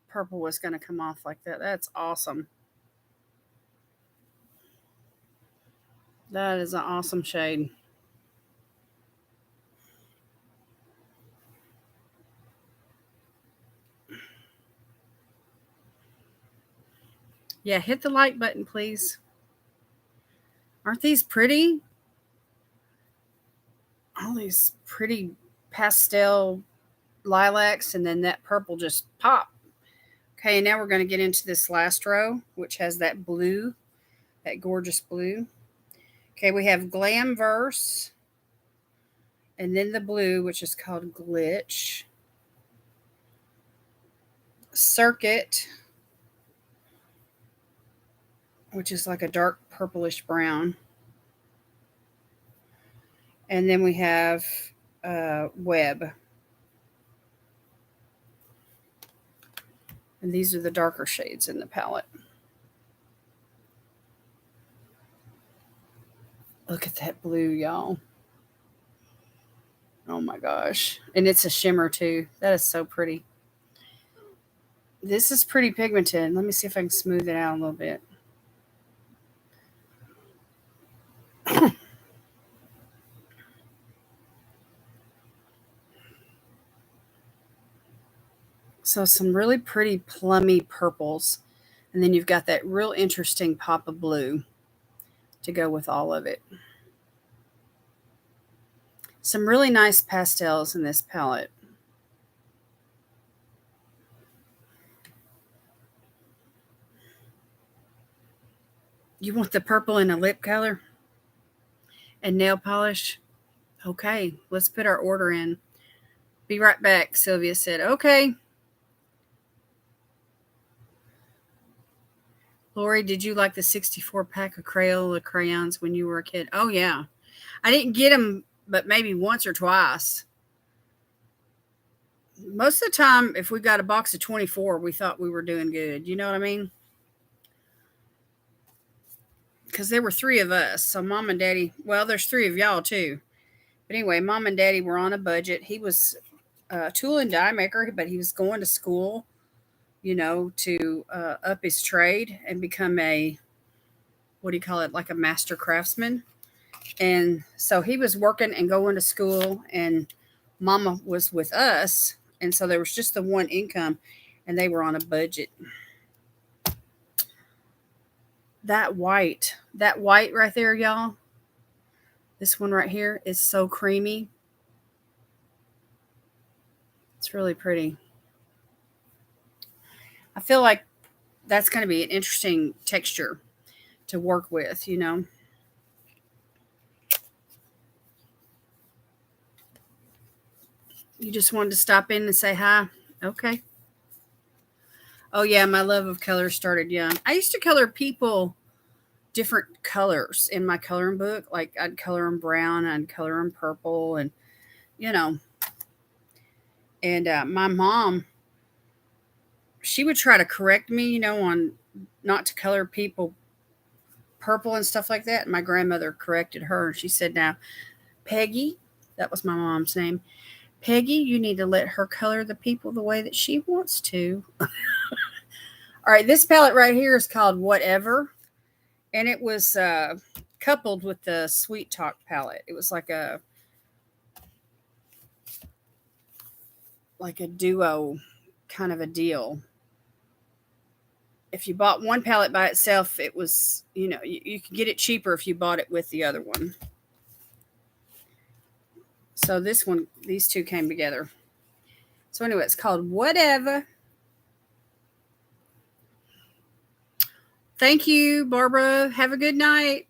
purple was going to come off like that. That's awesome. That is an awesome shade. Yeah, hit the like button, please. Aren't these pretty? All these pretty pastel lilacs, and then that purple just pop. Okay, now we're going to get into this last row, which has that blue, that gorgeous blue. Okay, we have Glamverse, and then the blue, which is called Glitch. Circuit, which is like a dark purplish brown. And then we have Web. And these are the darker shades in the palette. Look at that blue, y'all. Oh my gosh. And it's a shimmer too. That is so pretty. This is pretty pigmented. Let me see if I can smooth it out a little bit. So some really pretty plummy purples. And then you've got that real interesting pop of blue to go with all of it. Some really nice pastels in this palette. You want the purple in a lip color and nail polish? Okay, let's put our order in. Be right back, Sylvia said. Okay. Lori, did you like the 64 pack of Crayola crayons when you were a kid? Oh, yeah. I didn't get them, but maybe once or twice. Most of the time, if we got a box of 24, we thought we were doing good. You know what I mean? Because there were 3 of us. So mom and daddy, well, there's 3 of y'all too. But anyway, mom and daddy were on a budget. He was a tool and die maker, but he was going to school, to up his trade and become a, what do you call it, like a master craftsman. And so he was working and going to school, and mama was with us. And so there was just the one income, and they were on a budget. That white right there, y'all. This one right here is so creamy. It's really pretty. I feel like that's going to be an interesting texture to work with, You just wanted to stop in and say hi? Okay. Oh, yeah, my love of color started young. I used to color people different colors in my coloring book. Like I'd color them brown, I'd color them purple, and, And my mom, she would try to correct me, on not to color people purple and stuff like that. My grandmother corrected her and she said, now, Peggy, that was my mom's name. Peggy, you need to let her color the people the way that she wants to. All right, this palette right here is called Whatever, and it was coupled with the Sweet Talk palette. It was like a duo kind of a deal. If you bought one palette by itself, it was, you could get it cheaper if you bought it with the other one. So these two came together. So anyway, it's called Whatever. Thank you, Barbara. Have a good night.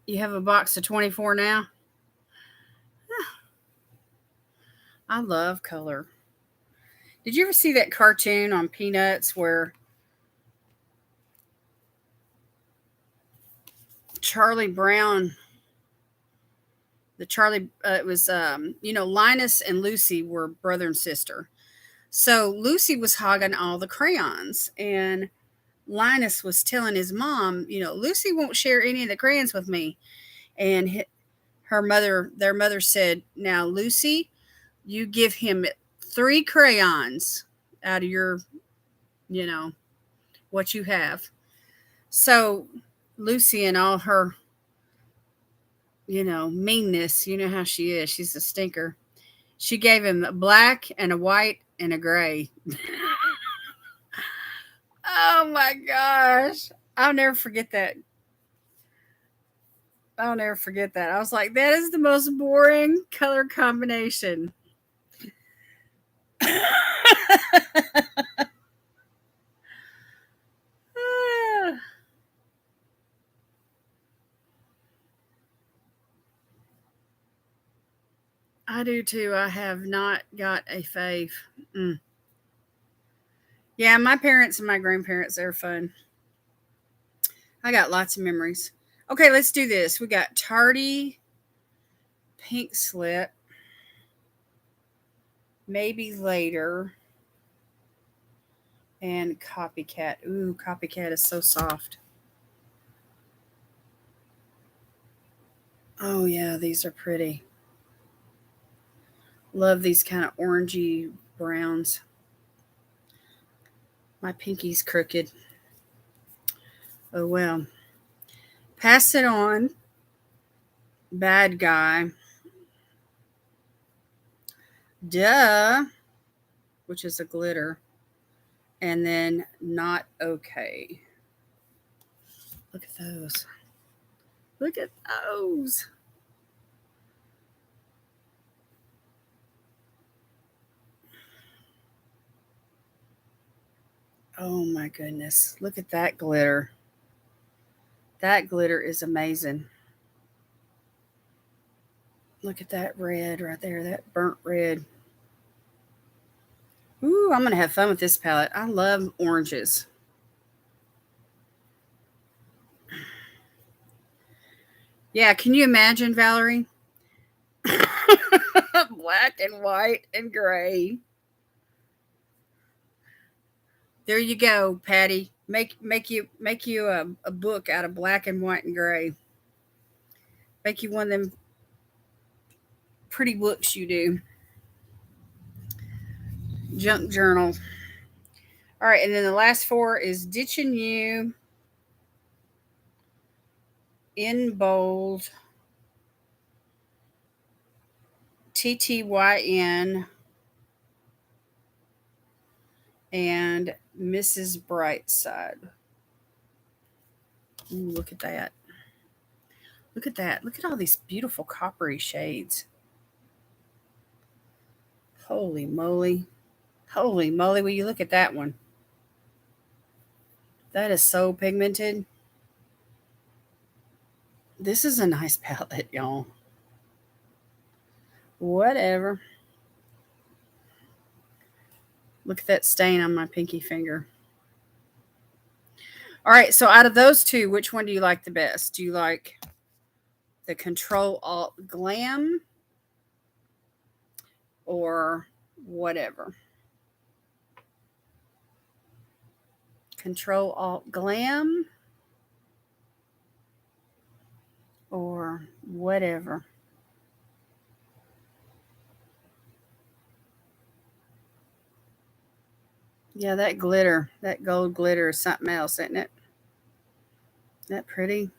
You have a box of 24 now? I love color. Did you ever see that cartoon on Peanuts where Charlie Brown, it was, Linus and Lucy were brother and sister. So Lucy was hogging all the crayons, and Linus was telling his mom, Lucy won't share any of the crayons with me. And their mother said, now, Lucy, you give him 3 crayons out of your, what you have. So Lucy and all her, meanness, you know how she is. She's a stinker. She gave him a black and a white and a gray. Oh my gosh. I'll never forget that. I was like, that is the most boring color combination. I do too. I have not got a fave. Yeah, my parents and my grandparents, they're fun. I got lots of memories. Okay, let's do this. We got Tardy, Pink Slip, Maybe Later, and Copycat. Ooh, Copycat is so soft. Oh, yeah, these are pretty. Love these kind of orangey browns. My pinky's crooked. Oh, well. Pass It On, Bad Guy, Duh, which is a glitter, and then Not Okay. Look at those. Look at those. Oh my goodness. Look at that glitter. That glitter is amazing. Look at that red right there, that burnt red. Ooh, I'm going to have fun with this palette. I love oranges. Yeah, can you imagine, Valerie? Black and white and gray. There you go, Patty. Make you a book out of black and white and gray. Make you one of them pretty books you do. Junk journal. All right, and then the last 4 is Ditching You, In Bold, TTYN, and Mrs. Brightside. Ooh, look at that. Look at that. Look at all these beautiful coppery shades. Holy moly. Holy moly, will you look at that one? That is so pigmented. This is a nice palette, y'all. Whatever. Look at that stain on my pinky finger. All right, so out of those 2, which one do you like the best? Do you like the Control Alt Glam or Whatever? Control Alt Glam or whatever. Yeah, that glitter, that gold glitter is something else, isn't it? Isn't that pretty?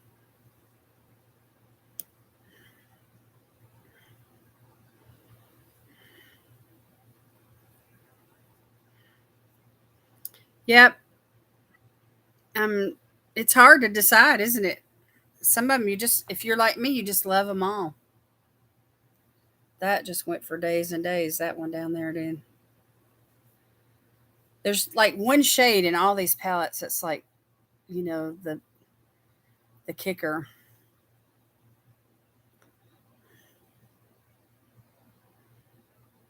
Yep. It's hard to decide, isn't it? Some of them you just, if you're like me, you just love them all. That just went for days and days. That one down there did. There's like one shade in all these palettes that's like, the kicker.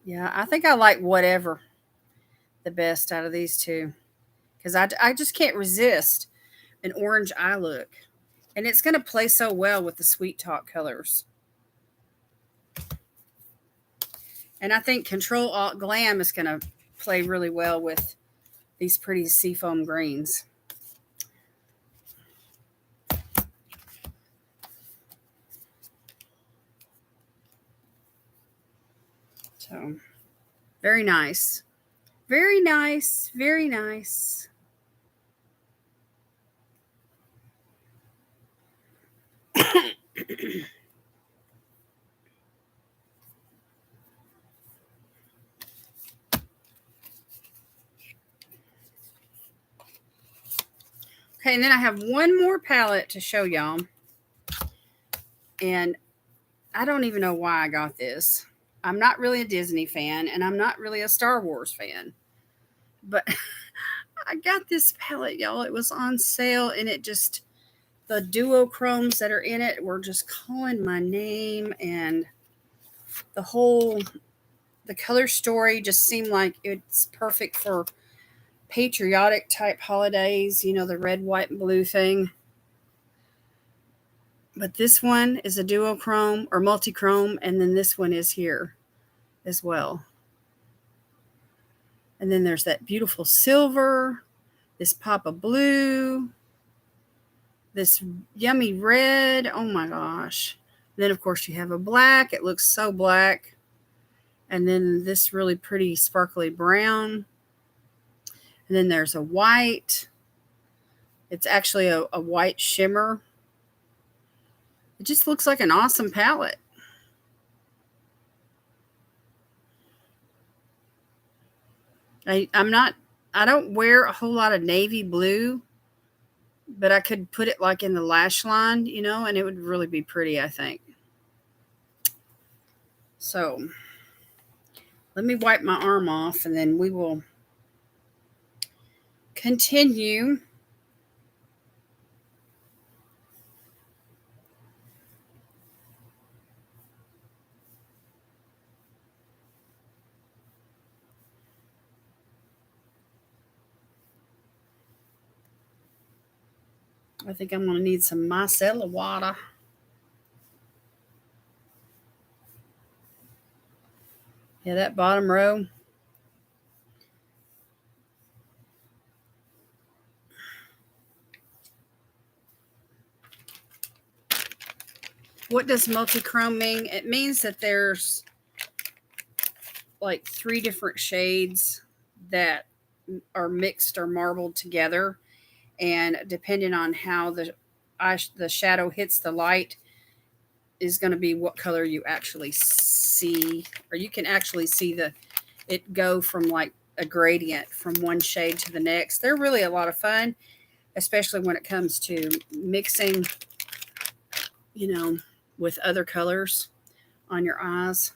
Yeah, I think I like whatever the best out of these two because I just can't resist an orange eye look. And it's going to play so well with the Sweet Talk colors. And I think Control Alt Glam is going to play really well with these pretty seafoam greens. So, very nice. Very nice. Very nice. Okay, and then I have one more palette to show y'all. And I don't even know why I got this. I'm not really a Disney fan, and I'm not really a Star Wars fan. But I got this palette, y'all. It was on sale, and the duochromes that are in it were just calling my name, and the color story just seemed like it's perfect for patriotic type holidays, the red, white, and blue thing. But this one is a duochrome or multichrome, and then this one is here as well. And then there's that beautiful silver, this pop of blue, this yummy red. Oh my gosh. And then, of course, you have a black. It looks so black. And then this really pretty sparkly brown. And then there's a white. It's actually a white shimmer. It just looks like an awesome palette. I don't wear a whole lot of navy blue, but I could put it like in the lash line, and it would really be pretty, I think. So let me wipe my arm off and then we will continue. I think I'm going to need some micellar water. Yeah, that bottom row. What does multi-chrome mean? It means that there's like 3 different shades that are mixed or marbled together. And depending on how the shadow hits the light is going to be what color you actually see. Or you can actually see it go from like a gradient from one shade to the next. They're really a lot of fun, especially when it comes to mixing, with other colors on your eyes.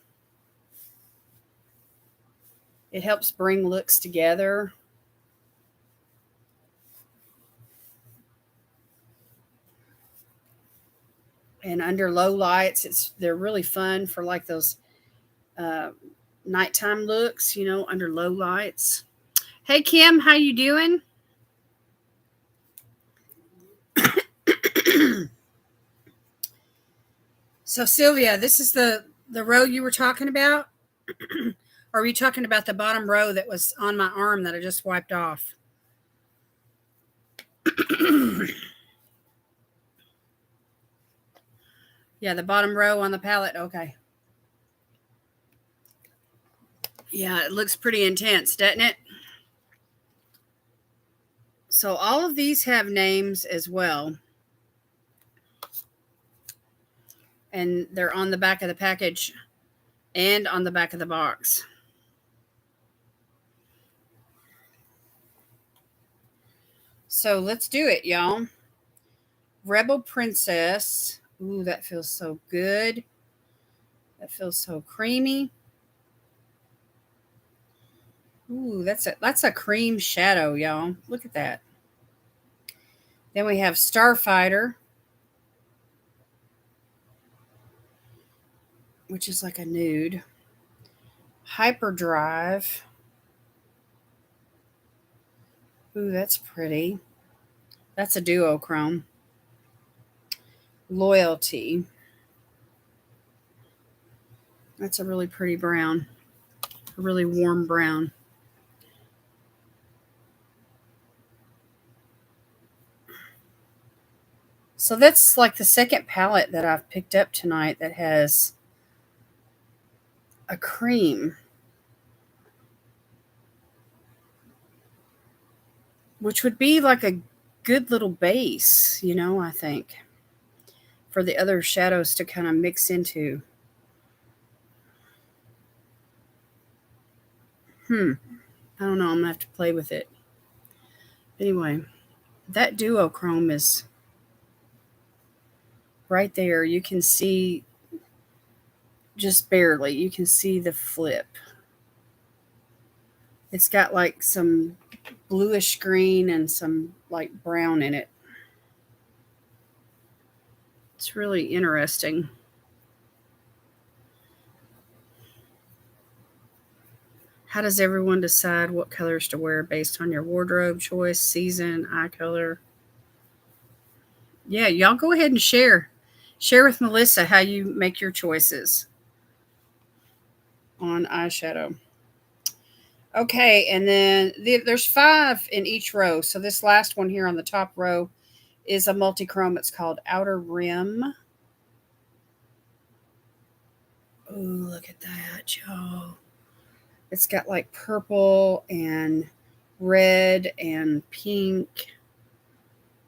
It helps bring looks together. And under low lights, they're really fun for like those nighttime looks, under low lights. Hey Kim, how you doing? So Sylvia, this is the row you were talking about? Or are you talking about the bottom row that was on my arm that I just wiped off? Yeah, the bottom row on the palette. Okay. Yeah, it looks pretty intense, doesn't it? So all of these have names as well. And they're on the back of the package and on the back of the box. So let's do it, y'all. Rebel Princess. Ooh, that feels so good. That feels so creamy. Ooh, that's a cream shadow, y'all. Look at that. Then we have Starfighter, which is like a nude. Hyperdrive. Ooh, that's pretty. That's a duochrome. Loyalty. That's a really pretty brown. A really warm brown. So that's like the second palette that I've picked up tonight that has a cream, which would be like a good little base, I think, for the other shadows to kind of mix into. I don't know. I'm going to have to play with it. Anyway, that duochrome is right there. You can see just barely. You can see the flip. It's got like some bluish green and some like brown in it. It's really interesting. How does everyone decide what colors to wear based on your wardrobe choice, season, eye color? Yeah, y'all go ahead and share. Share with Melissa how you make your choices on eyeshadow. Okay, and then there's 5 in each row. So this last one here on the top row is a multi-chrome. It's called Outer Rim. Oh, look at that, y'all. It's got like purple and red and pink.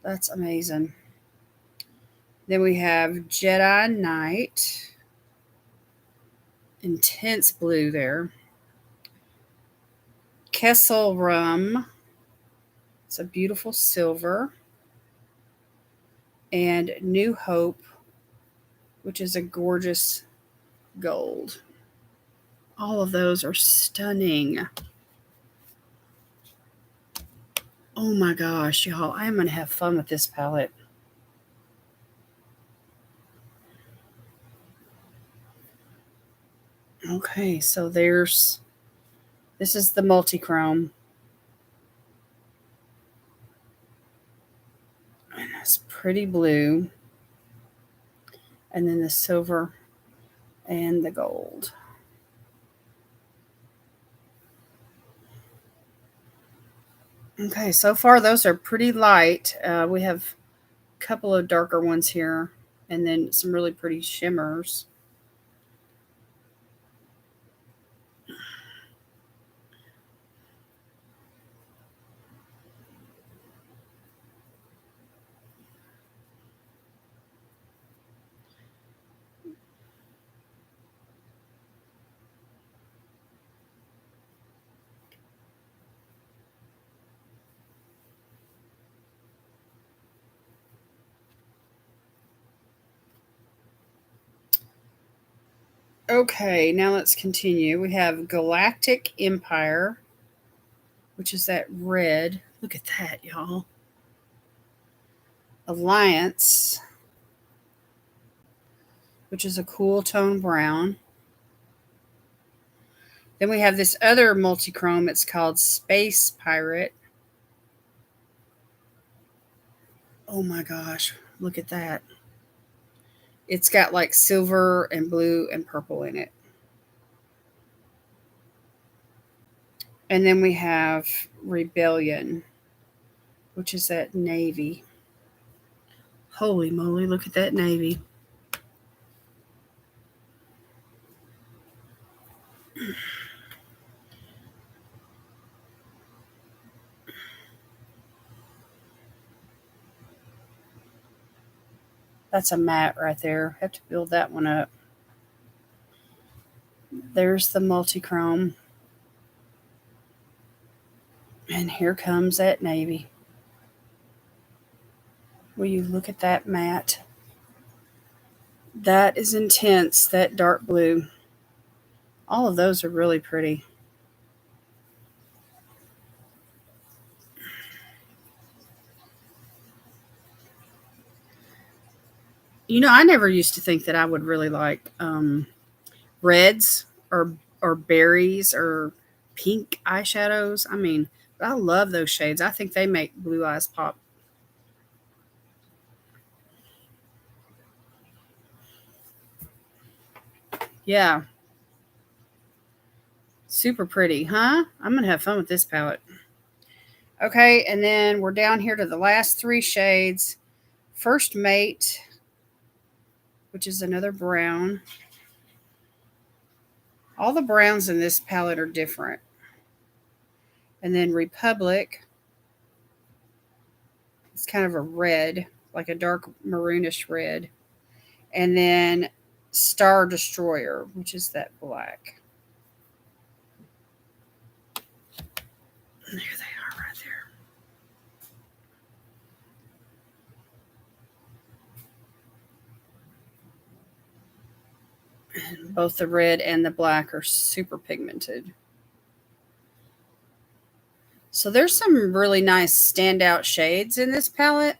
That's amazing. Then we have Jedi Knight. Intense blue there. Kessel Rum. It's a beautiful silver. And New Hope, which is a gorgeous gold. All of those are stunning. Oh my gosh, y'all. I am going to have fun with this palette. Okay, so this is the multi-chrome. And it's pretty blue. And then the silver and the gold. Okay, so far those are pretty light. We have a couple of darker ones here and then some really pretty shimmers. Okay, now let's continue. We have Galactic Empire, which is that red. Look at that, y'all. Alliance, which is a cool tone brown. Then we have this other multi-chrome. It's called Space Pirate. Oh my gosh, look at that. It's got like silver and blue and purple in it. And then we have Rebellion. which is that navy. Holy moly, look at that navy. That's a matte right there. Have to build that one up. There's the multi-chrome. And here comes that navy. Will you look at that matte? That is intense, that dark blue. All of those are really pretty. You know, I never used to think that I would really like reds or berries or pink eyeshadows. I mean, I love those shades. I think they make blue eyes pop. Yeah, super pretty, huh? I'm gonna have fun with this palette. Okay, and then we're down here to the last three shades. First Mate, which is another brown. All the browns in this palette are different. And then Republic, it's kind of a red, like a dark maroonish red. And then Star Destroyer, which is that black. There they are right there. And both the red and the black are super pigmented. So there's some really nice standout shades in this palette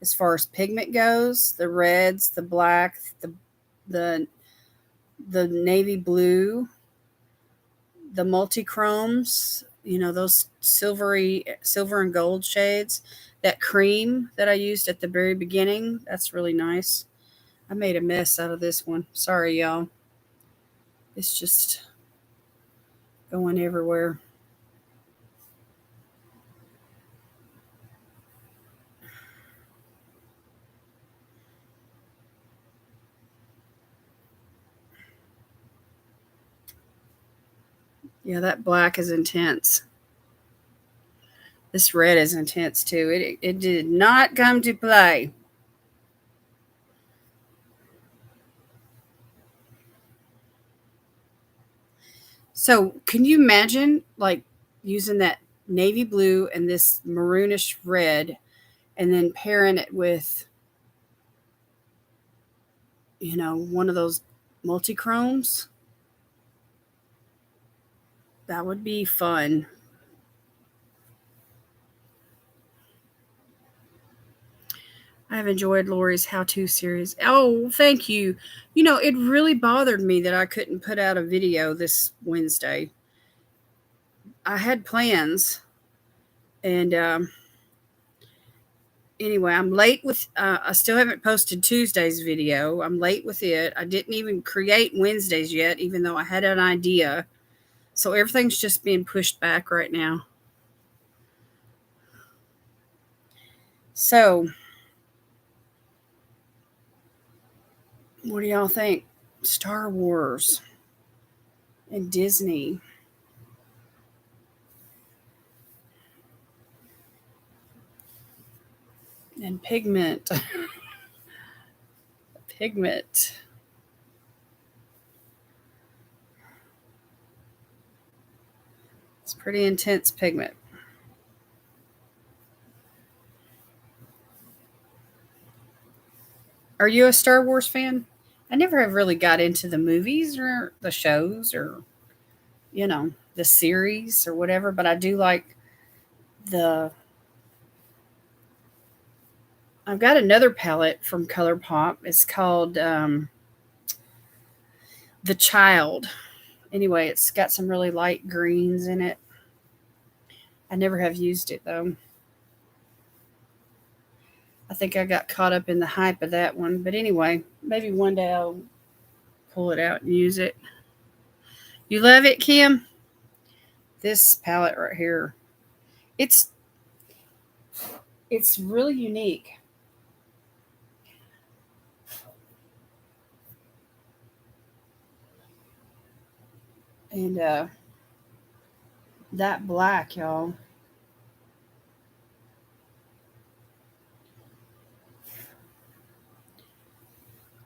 as far as pigment goes. The reds, the black, the navy blue, the multi-chromes, you know, those silver and gold shades. That cream that I used at the very beginning, that's really nice. I made a mess out of this one. Sorry, y'all. It's just going everywhere. Yeah, that black is intense. This red is intense too. It did not come to play. So, can you imagine like using that navy blue and this maroonish red and then pairing it with, you know, one of those multi-chromes? That would be fun. I've enjoyed Lori's how-to series. Oh, thank you. You know, it really bothered me that I couldn't put out a video this Wednesday. I had plans, and anyway, I'm late with. I still haven't posted Tuesday's video. I'm late with it. I didn't even create Wednesdays yet, even though I had an idea. So everything's just being pushed back right now. So, what do y'all think? Star Wars and Disney. And pigment. Pigment. It's pretty intense pigment. Are you a Star Wars fan? I never have really got into the movies or the shows or, you know, the series or whatever, but I do like the. I've got another palette from ColourPop. It's called The Child. Anyway, it's got some really light greens in it. I never have used it though. I think I got caught up in the hype of that one. But anyway, maybe one day I'll pull it out and use it. You love it, Kim? This palette right here. It's It's really unique. And that black, y'all.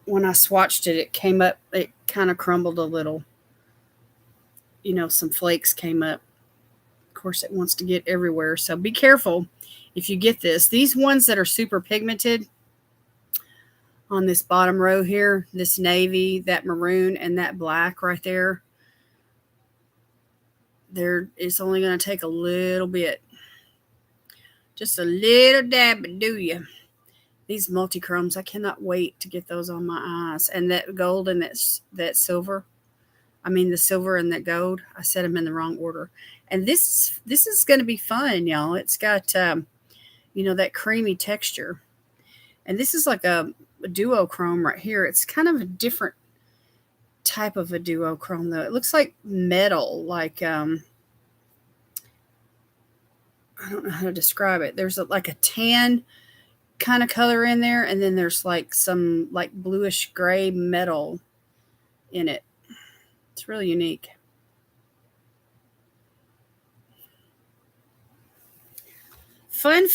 When I swatched it, it came up, it kind of crumbled a little. Some flakes came up. Of course, it wants to get everywhere. So be careful if you get this. These ones that are super pigmented on this bottom row here, this navy, that maroon, and that black right there, it's only going to take a little bit. Just a little dab, do you? These multi-chromes, I cannot wait to get those on my eyes. And that gold and that silver. I mean, the silver and that gold, I set them in the wrong order. And this is going to be fun, y'all. It's got, that creamy texture. And this is like a duochrome right here. It's kind of a different type of a duochrome, though. It looks like metal, like, I don't know how to describe it. There's like a tan kind of color in there, and then there's like some like bluish gray metal in it. It's really unique. Fun.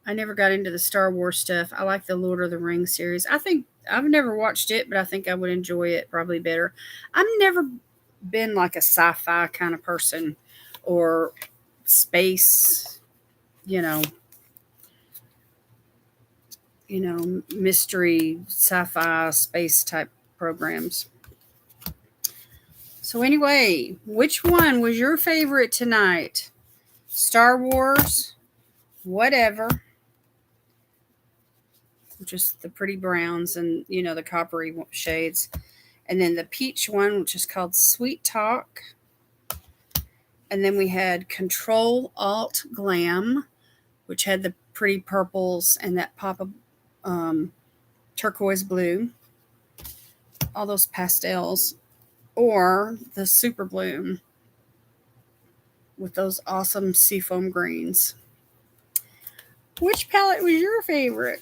I never got into the Star Wars stuff. I like the Lord of the Rings series. I think I've never watched it, but I think I would enjoy it probably better. I've never been like a sci-fi kind of person or space, you know, mystery, sci-fi, space type programs. So anyway, which one was your favorite tonight? Star Wars, whatever, just the pretty browns and the coppery shades, and then the peach one, which is called Sweet Talk, and then we had Control Alt Glam, which had the pretty purples and that pop of turquoise blue, all those pastels, or the Super Bloom with those awesome seafoam greens. Which palette was your favorite?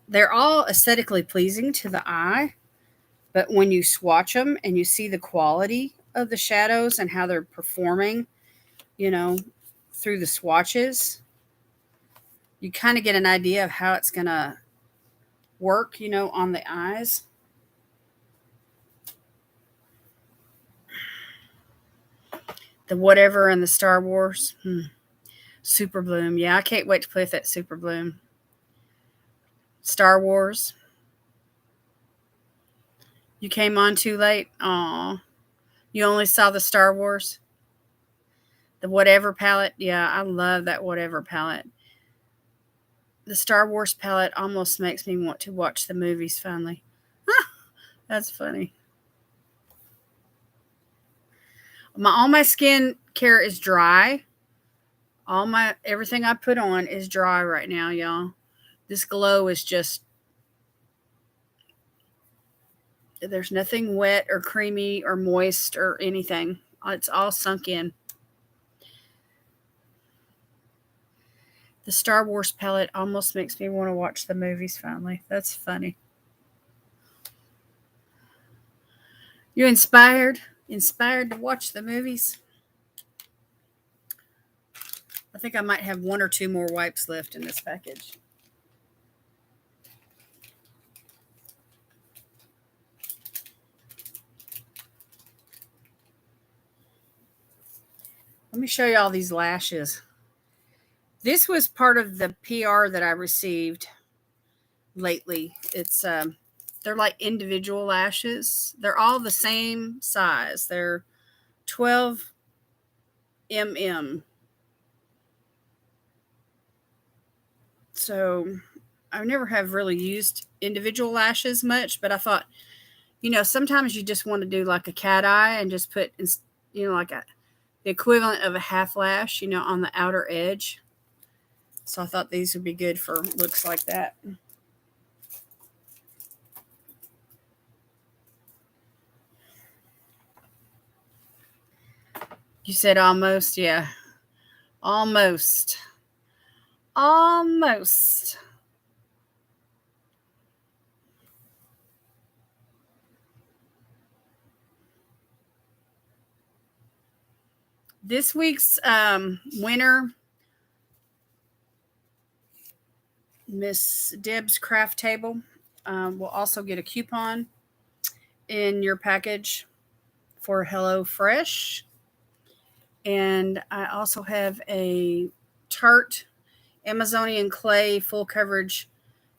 They're all aesthetically pleasing to the eye, but when you swatch them and you see the quality of the shadows and how they're performing, through the swatches, you kind of get an idea of how it's going to work, on the eyes. The whatever and the Star Wars. Super Bloom. Yeah, I can't wait to play with that Super Bloom. Star Wars. You came on too late? Aw. You only saw the Star Wars? The whatever palette? Yeah, I love that whatever palette. The Star Wars palette almost makes me want to watch the movies finally. That's funny. All my skin care is dry. Everything I put on is dry right now, y'all. This glow is just, there's nothing wet or creamy or moist or anything. It's all sunk in. The Star Wars palette almost makes me want to watch the movies finally. That's funny. You inspired to watch the movies? I think I might have one or two more wipes left in this package. Let me show you all these lashes. This was part of the PR that I received lately. It's they're like individual lashes. They're all the same size. They're 12 mm. So I never have really used individual lashes much, but I thought, sometimes you just want to do like a cat eye and just put, like the equivalent of a half lash, on the outer edge. So I thought these would be good for looks like that. You said almost, yeah. Almost. Almost. This week's winner, Miss Deb's Craft Table, will also get a coupon in your package for Hello Fresh. And I also have a Tarte Amazonian Clay full coverage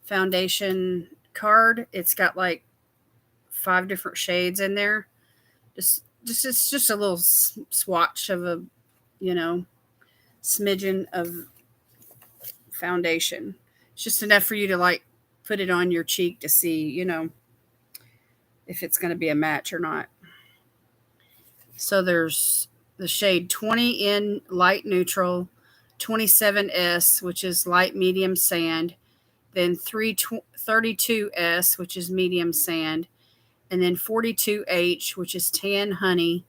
foundation card. It's got like 5 different shades in there. It's just a little swatch of a, you know, smidgen of foundation. It's just enough for you to like put it on your cheek to see, if it's going to be a match or not. So there's the shade 20 in light neutral, 27S, which is light medium sand, then 32S, which is medium sand, and then 42H, which is tan honey,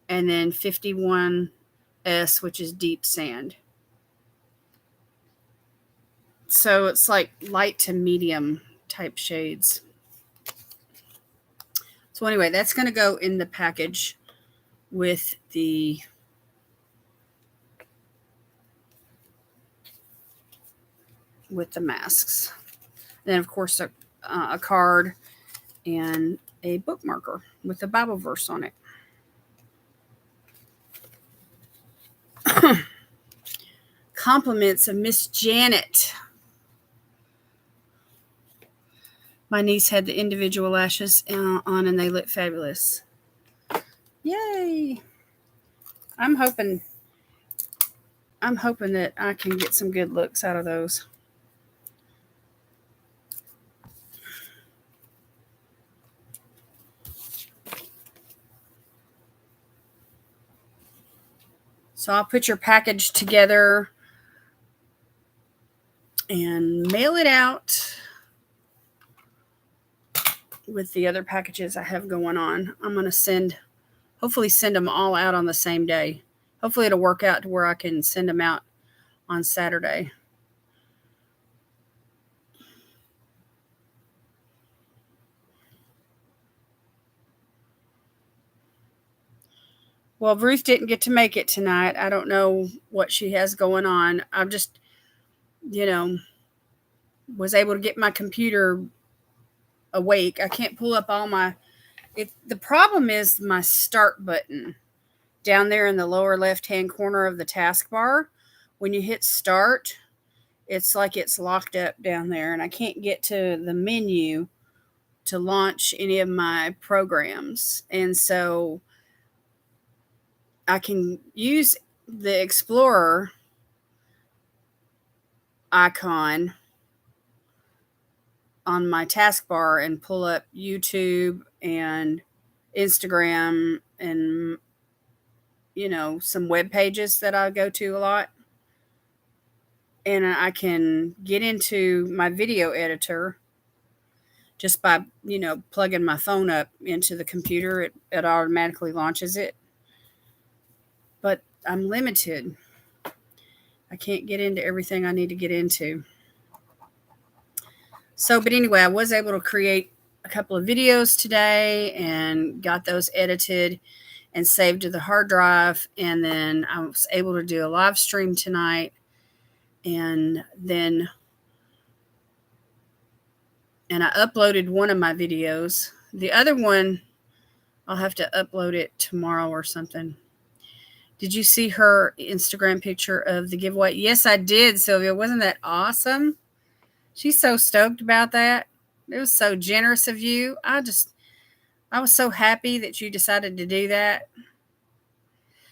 and then 51S, which is deep sand. So it's like light to medium type shades. So anyway, that's going to go in the package with the masks. And then, of course, a card and a bookmarker with a Bible verse on it. Compliments of Miss Janet. My niece had the individual lashes on and they look fabulous. Yay! I'm hoping that I can get some good looks out of those. So I'll put your package together and mail it out with the other packages I have going on. I'm going to hopefully send them all out on the same day. Hopefully it'll work out to where I can send them out on Saturday. Well, Ruth didn't get to make it tonight. I don't know what she has going on. I'm just, was able to get my computer awake. I can't pull up all my... The problem is my start button down there in the lower left-hand corner of the taskbar. When you hit start, it's like it's locked up down there, and I can't get to the menu to launch any of my programs. And so I can use the Explorer icon on my taskbar and pull up YouTube and Instagram and, some web pages that I go to a lot. And I can get into my video editor just by, plugging my phone up into the computer. It automatically launches it. But I'm limited. I can't get into everything I need to get into. So, but anyway, I was able to create a couple of videos today and got those edited and saved to the hard drive. And then I was able to do a live stream tonight. And I uploaded one of my videos. The other one, I'll have to upload it tomorrow or something. Did you see her Instagram picture of the giveaway? Yes, I did, Sylvia. Wasn't that awesome? She's so stoked about that. It was so generous of you. I was so happy that you decided to do that.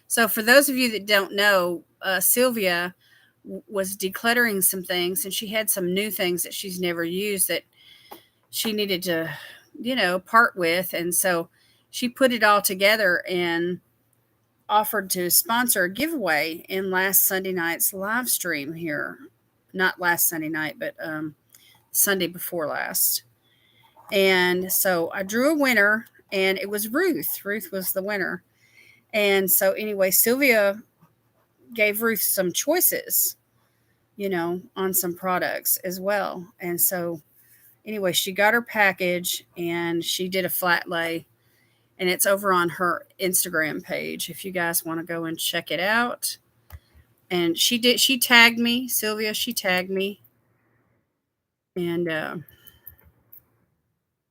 So for those of you that don't know, Sylvia was decluttering some things, and she had some new things that she's never used that she needed to, part with. And so she put it all together and offered to sponsor a giveaway in last Sunday night's live stream here. Not last Sunday night, but Sunday before last. And so I drew a winner, and it was Ruth. Ruth was the winner. And so anyway, Sylvia gave Ruth some choices, on some products as well. And so anyway, she got her package and she did a flat lay, and it's over on her Instagram page if you guys want to go and check it out. And she tagged me, Sylvia, she tagged me. And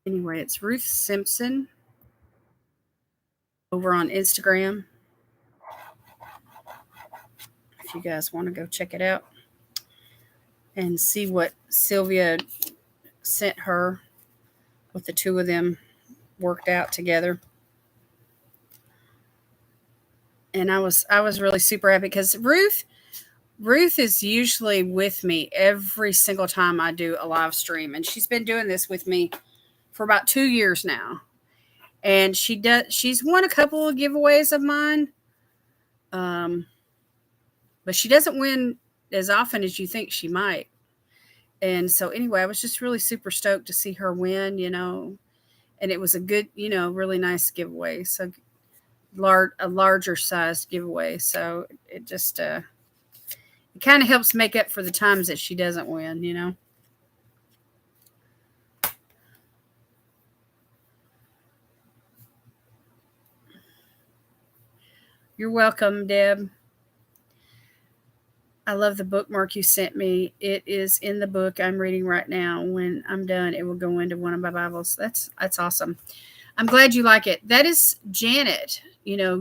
anyway, it's Ruth Simpson over on Instagram if you guys want to go check it out and see what Sylvia sent her with the two of them worked out together. And I was really super happy because Ruth is usually with me every single time I do a live stream, and she's been doing this with me for about 2 years now. And she's won a couple of giveaways of mine. But she doesn't win as often as you think she might. And so anyway, I was just really super stoked to see her win, and it was a good, really nice giveaway. So a larger sized giveaway. So it just, it kind of helps make up for the times that she doesn't win. You're welcome, Deb. I love the bookmark you sent me. It is in the book I'm reading right now. When I'm done, it will go into one of my Bibles. That's awesome. I'm glad you like it. That is Janet,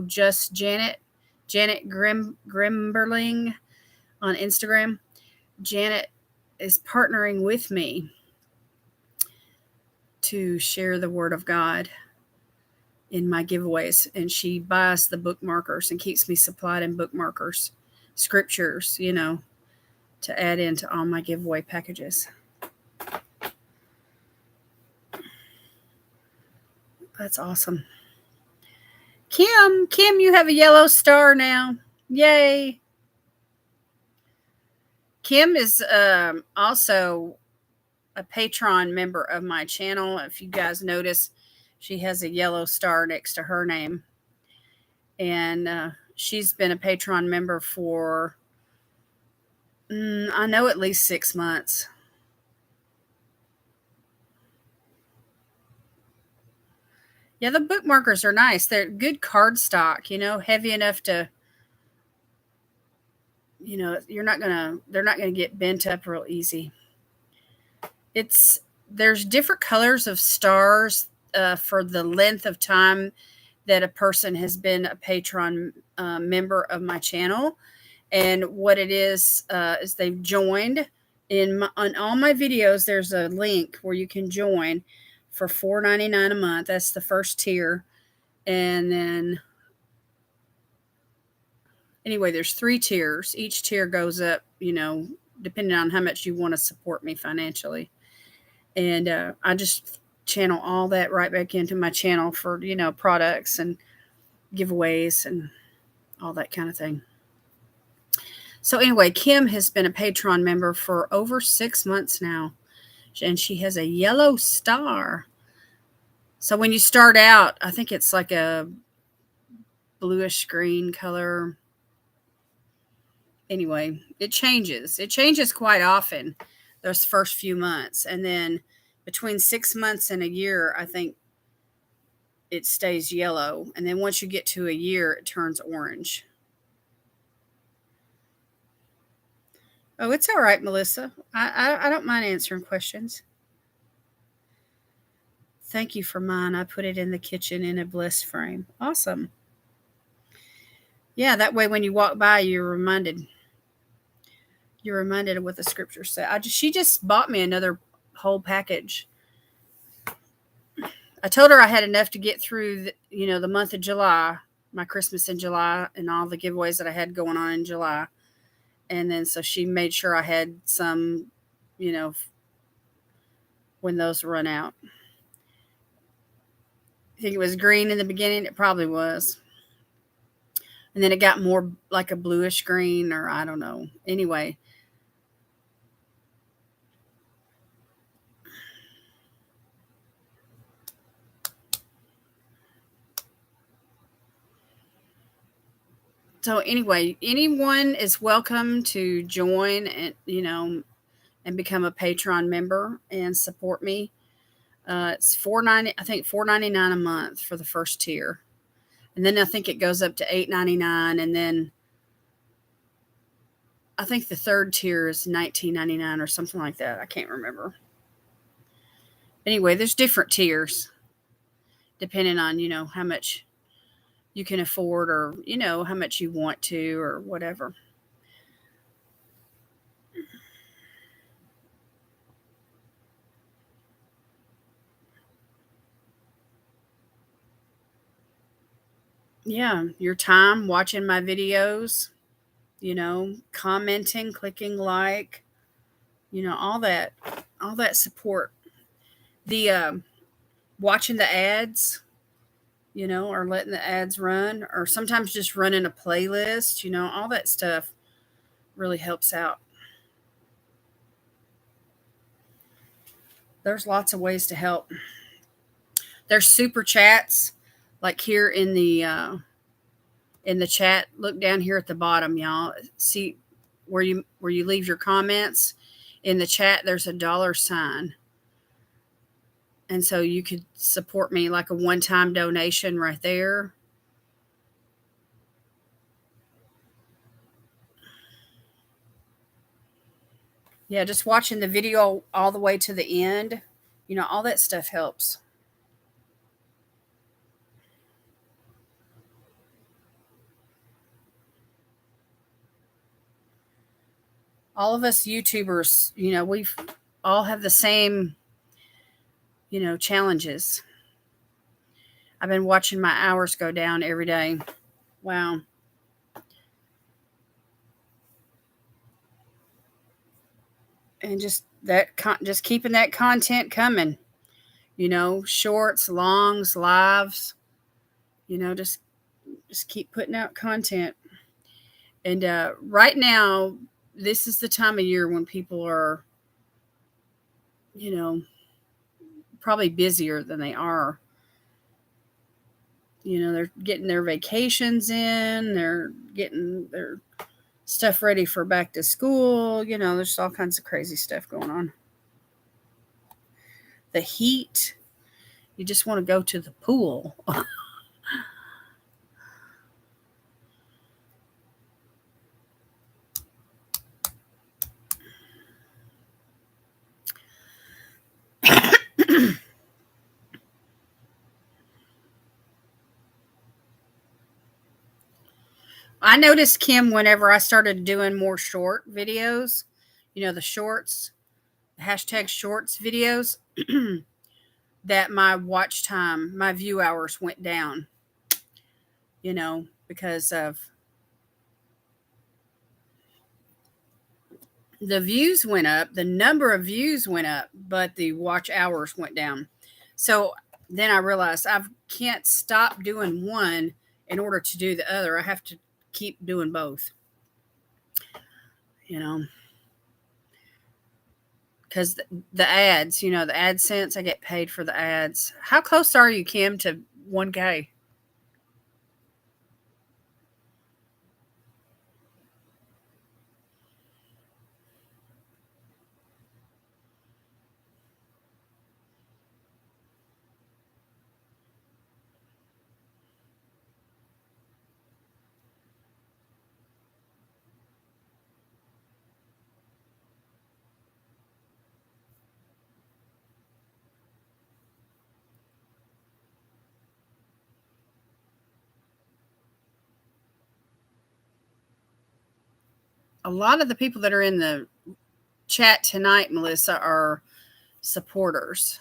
just Janet Grimberling on Instagram. Janet is partnering with me to share the word of God in my giveaways. And she buys the bookmarkers and keeps me supplied in bookmarkers. Scriptures, to add into all my giveaway packages. That's awesome. Kim, you have a yellow star now. Yay. Kim is also a Patreon member of my channel. If you guys notice, she has a yellow star next to her name. And she's been a Patreon member for, I know, at least 6 months. Yeah, the bookmarkers are nice. They're good cardstock, heavy enough to, they're not gonna get bent up real easy. There's different colors of stars for the length of time that a person has been a Patreon member of my channel. And what it is they've joined on all my videos. There's a link where you can join for $4.99 a month. That's the first tier. And then anyway, there's 3 tiers. Each tier goes up, depending on how much you want to support me financially. And I just channel all that right back into my channel for, products and giveaways and all that kind of thing. So anyway, Kim has been a Patreon member for over 6 months now, and she has a yellow star. So when you start out, I think it's like a bluish green color. Anyway, it changes. It changes quite often those first few months. And then between 6 months and a year, I think it stays yellow. And then once you get to a year, it turns orange. Oh, it's all right, Melissa. I don't mind answering questions. Thank you for mine. I put it in the kitchen in a bliss frame. Awesome. Yeah, that way when you walk by, you're reminded. You're reminded of what the scripture said. She just bought me another whole package. I told her I had enough to get through, the month of July, my Christmas in July, and all the giveaways that I had going on in July. And then so she made sure I had some, when those run out. I think it was green in the beginning. It probably was. And then it got more like a bluish green, or I don't know. Anyway. So anyway, anyone is welcome to join and and become a Patreon member and support me. It's $4.90, I think $4.99 a month for the first tier, and then I think it goes up to $8.99, and then I think the third tier is $19.99 or something like that. I can't remember. Anyway, there's different tiers depending on how much you can afford, or how much you want to, or whatever. Yeah, your time watching my videos, commenting, clicking like, all that support. The watching the ads, or letting the ads run, or sometimes just running a playlist, all that stuff really helps out. There's lots of ways to help. There's super chats, like here in the chat. Look down here at the bottom, y'all. See where you leave your comments in the chat. There's a $sign, and so you could support me like a one-time donation right there. Yeah, just watching the video all the way to the end, all that stuff helps. All of us YouTubers, we've all have the same, challenges. I've been watching my hours go down every day. Wow. And just keeping that content coming, shorts, longs, lives, just keep putting out content. And right now, this is the time of year when people are, probably busier than they are. They're getting their vacations in, they're getting their stuff ready for back to school. There's all kinds of crazy stuff going on. The heat, you just want to go to the pool. I noticed, Kim, whenever I started doing more short videos, the shorts, hashtag shorts videos, that my watch time, my view hours went down, because of the views went up, the number of views went up, but the watch hours went down. So then I realized I can't stop doing one in order to do the other. I have to keep doing both, because the ads, the AdSense, I get paid for the ads. How close are you, Kim, to 1K? A lot of the people that are in the chat tonight, Melissa, are supporters.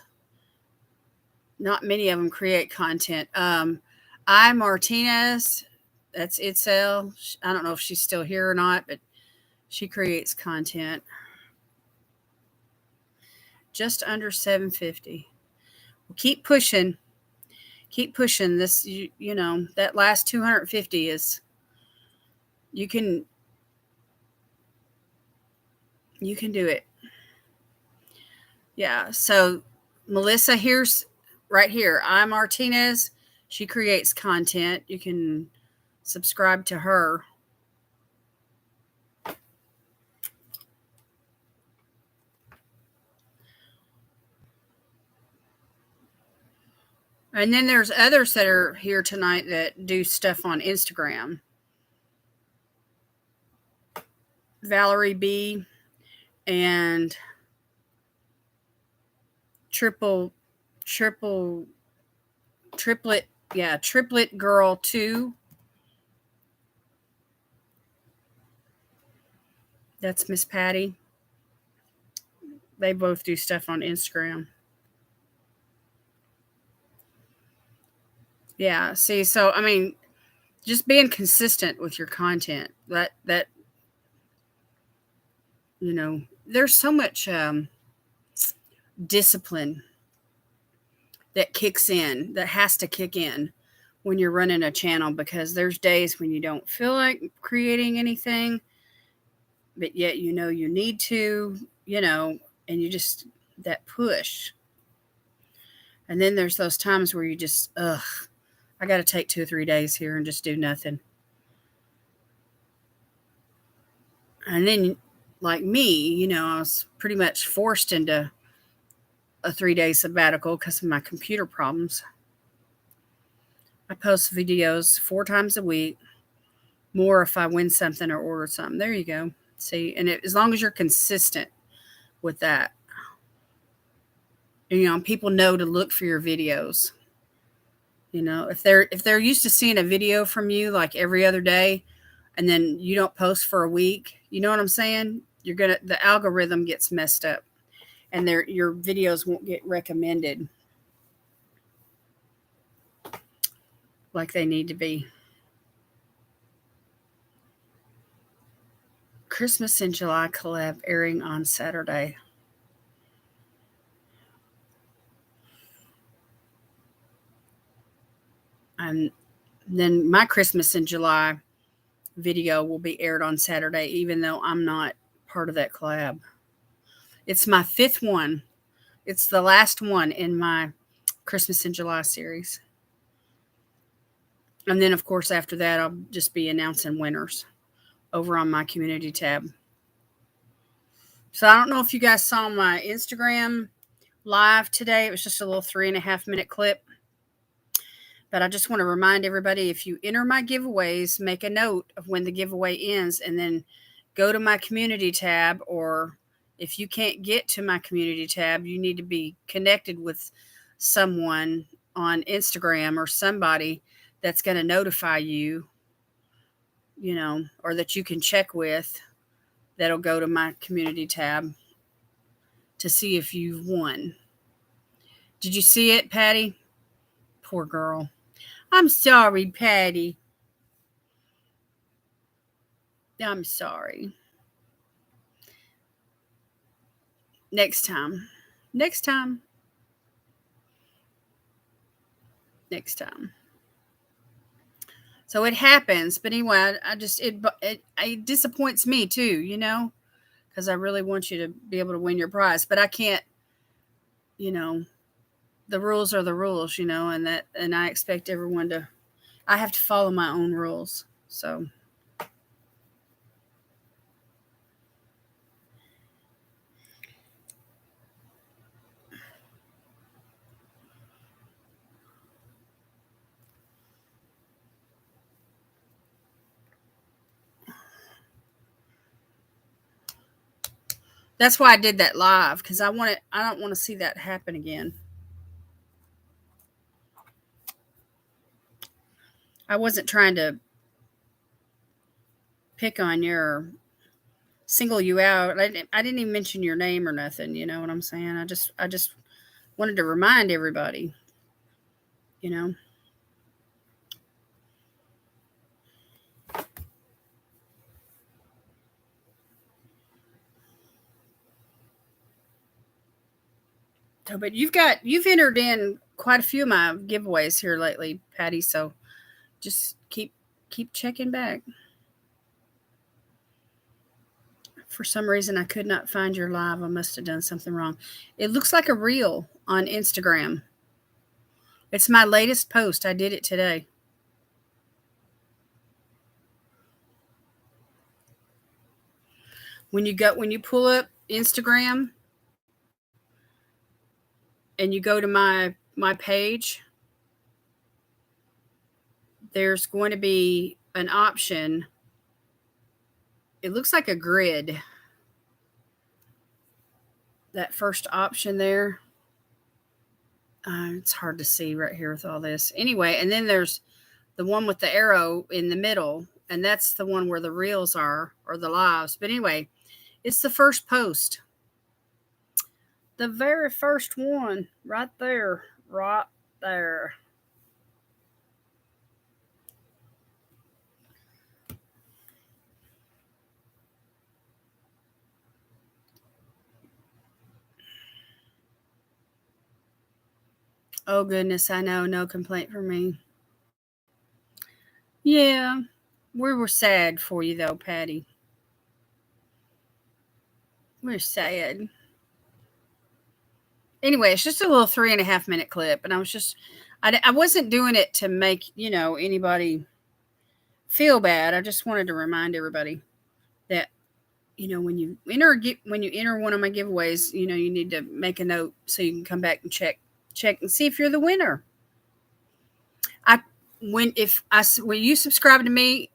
Not many of them create content. I Martinez, that's Itzel. I don't know if she's still here or not, but she creates content. Just under 750. Well, keep pushing. Keep pushing. This, that last 250 is, you can do it. Yeah. So Melissa, here's right here. I'm Martinez. She creates content. You can subscribe to her. And then there's others that are here tonight that do stuff on Instagram. Valerie B and triplet girl 2. That's Miss Patty. They both do stuff on Instagram. Yeah, see, so I mean, just being consistent with your content. That you know, there's so much discipline that kicks in, that has to kick in when you're running a channel, because there's days when you don't feel like creating anything, but yet you know you need to, and you just, that push. And then there's those times where you just, I got to take 2 or 3 days here and just do nothing. And then, like me, I was pretty much forced into a 3-day sabbatical because of my computer problems. I post videos 4 times a week, more if I win something or order something. There you go. See, and as long as you're consistent with that, people know to look for your videos. If they're used to seeing a video from you like every other day, and then you don't post for a week, you know what I'm saying? The algorithm gets messed up, and your videos won't get recommended like they need to be. Christmas in July collab airing on Saturday. And then my Christmas in July video will be aired on Saturday, even though I'm not part of that collab. It's my 5th one. It's the last one in my Christmas in July series. And then, of course, after that, I'll just be announcing winners over on my community tab. So I don't know if you guys saw my Instagram live today. It was just a little 3.5-minute clip. But I just want to remind everybody, if you enter my giveaways, make a note of when the giveaway ends, and then go to my community tab. Or if you can't get to my community tab, you need to be connected with someone on Instagram or somebody that's going to notify you, or that you can check with, that'll go to my community tab to see if you've won. Did you see it, Patty? Poor girl. I'm sorry, Patty. I'm sorry. Next time. So it happens, but anyway, it disappoints me too, because I really want you to be able to win your prize, but I can't. The rules are the rules, and I expect everyone to. I have to follow my own rules, so. That's why I did that live, because I don't want to see that happen again. I wasn't trying to pick on you or single you out. I didn't even mention your name or nothing. You know what I'm saying? I just wanted to remind everybody. So, but you've entered in quite a few of my giveaways here lately, Patty. So just keep checking back. For some reason, I could not find your live. I must have done something wrong. It looks like a reel on Instagram. It's my latest post. I did it today. When you pull up Instagram and you go to my page, there's going to be an option. It looks like a grid. That first option there. It's hard to see right here with all this. Anyway, and then there's the one with the arrow in the middle, and that's the one where the reels are, or the lives. But anyway, it's the first post. The very first one right there. Right there. Oh, goodness, I know. No complaint from me. Yeah, we were sad for you, though, Patty. We're sad. Anyway, it's just a little 3.5 minute clip. And I wasn't doing it to make, anybody feel bad. I just wanted to remind everybody that, when you enter one of my giveaways, you need to make a note so you can come back and check and see if you're the winner. When you subscribe to me,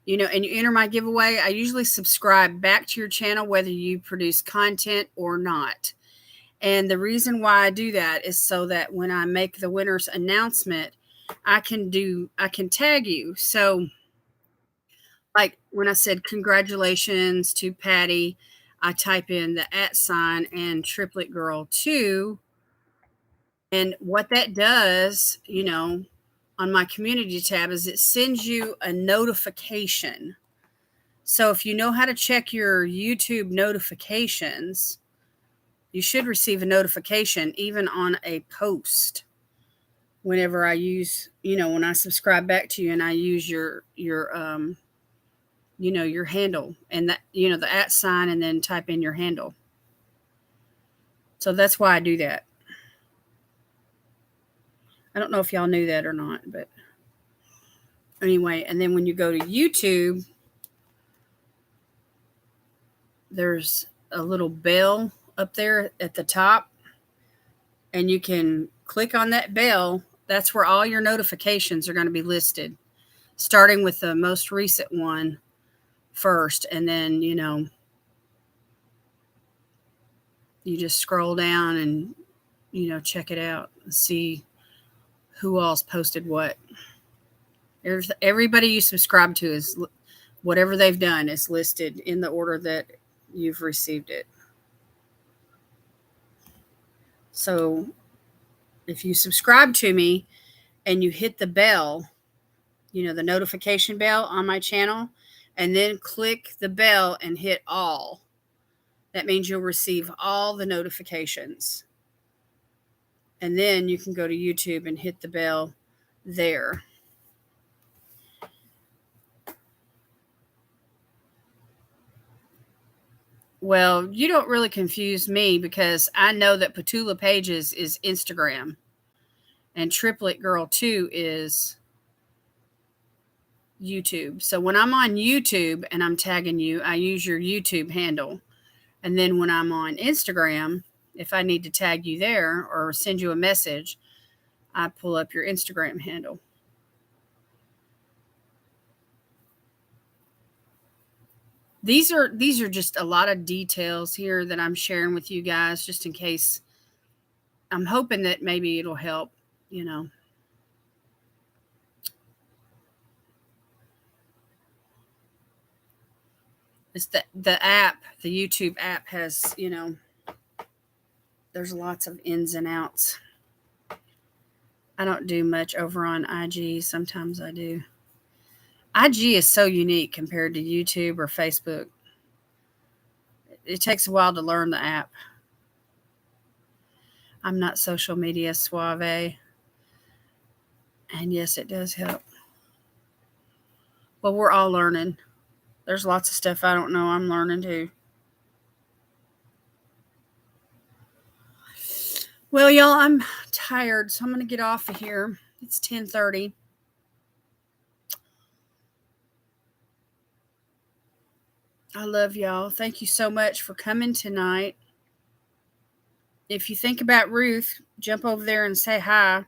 and you enter my giveaway, I usually subscribe back to your channel, whether you produce content or not. And the reason why I do that is so that when I make the winner's announcement, I can tag you. So like when I said congratulations to Patty, I type in the @ and Triplet Girl 2. And what that does, on my community tab is it sends you a notification. So if you know how to check your YouTube notifications, you should receive a notification even on a post whenever I use, when I subscribe back to you and I use your handle and that, the @ and then type in your handle. So that's why I do that. I don't know if y'all knew that or not, but anyway, and then when you go to YouTube, there's a little bell up there at the top, and you can click on that bell. That's where all your notifications are going to be listed, starting with the most recent one first, and then, you just scroll down and, check it out and see who all's posted what. Everybody you subscribe to is whatever they've done is listed in the order that you've received it. So if you subscribe to me and you hit the bell, the notification bell on my channel, and then click the bell and hit all, that means you'll receive all the notifications. And then you can go to YouTube and hit the bell there. Well, you don't really confuse me because I know that Petula Pages is Instagram and Triplet Girl 2 is YouTube. So when I'm on YouTube and I'm tagging you, I use your YouTube handle. And then when I'm on Instagram, if I need to tag you there or send you a message, I pull up your Instagram handle. These are just a lot of details here that I'm sharing with you guys, just in case. I'm hoping that maybe it'll help, It's the app, the YouTube app has, there's lots of ins and outs. I don't do much over on IG. Sometimes I do. IG is so unique compared to YouTube or Facebook. It takes a while to learn the app. I'm not social media suave. And yes, it does help. Well, we're all learning. There's lots of stuff I don't know. I'm learning too. Well, y'all, I'm tired, so I'm going to get off of here. It's 10:30. I love y'all. Thank you so much for coming tonight. If you think about Ruth, jump over there and say hi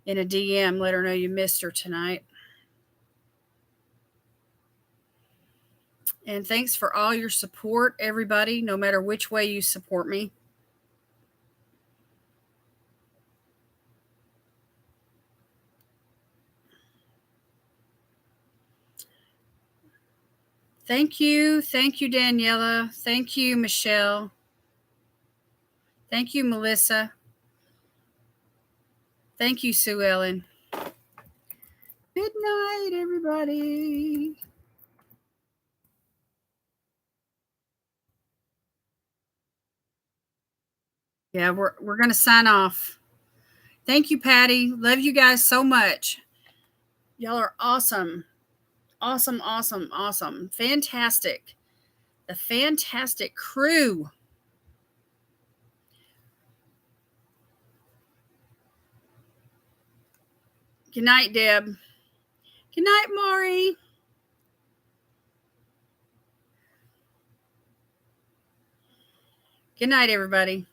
in a DM. Let her know you missed her tonight. And thanks for all your support, everybody, no matter which way you support me. Thank you. Thank you, Daniela. Thank you, Michelle. Thank you, Melissa. Thank you, Sue Ellen. Good night, everybody. Yeah, we're going to sign off. Thank you, Patty. Love you guys so much. Y'all are awesome. Awesome, awesome, awesome. Fantastic. The fantastic crew. Good night, Deb. Good night, Maury. Good night, everybody.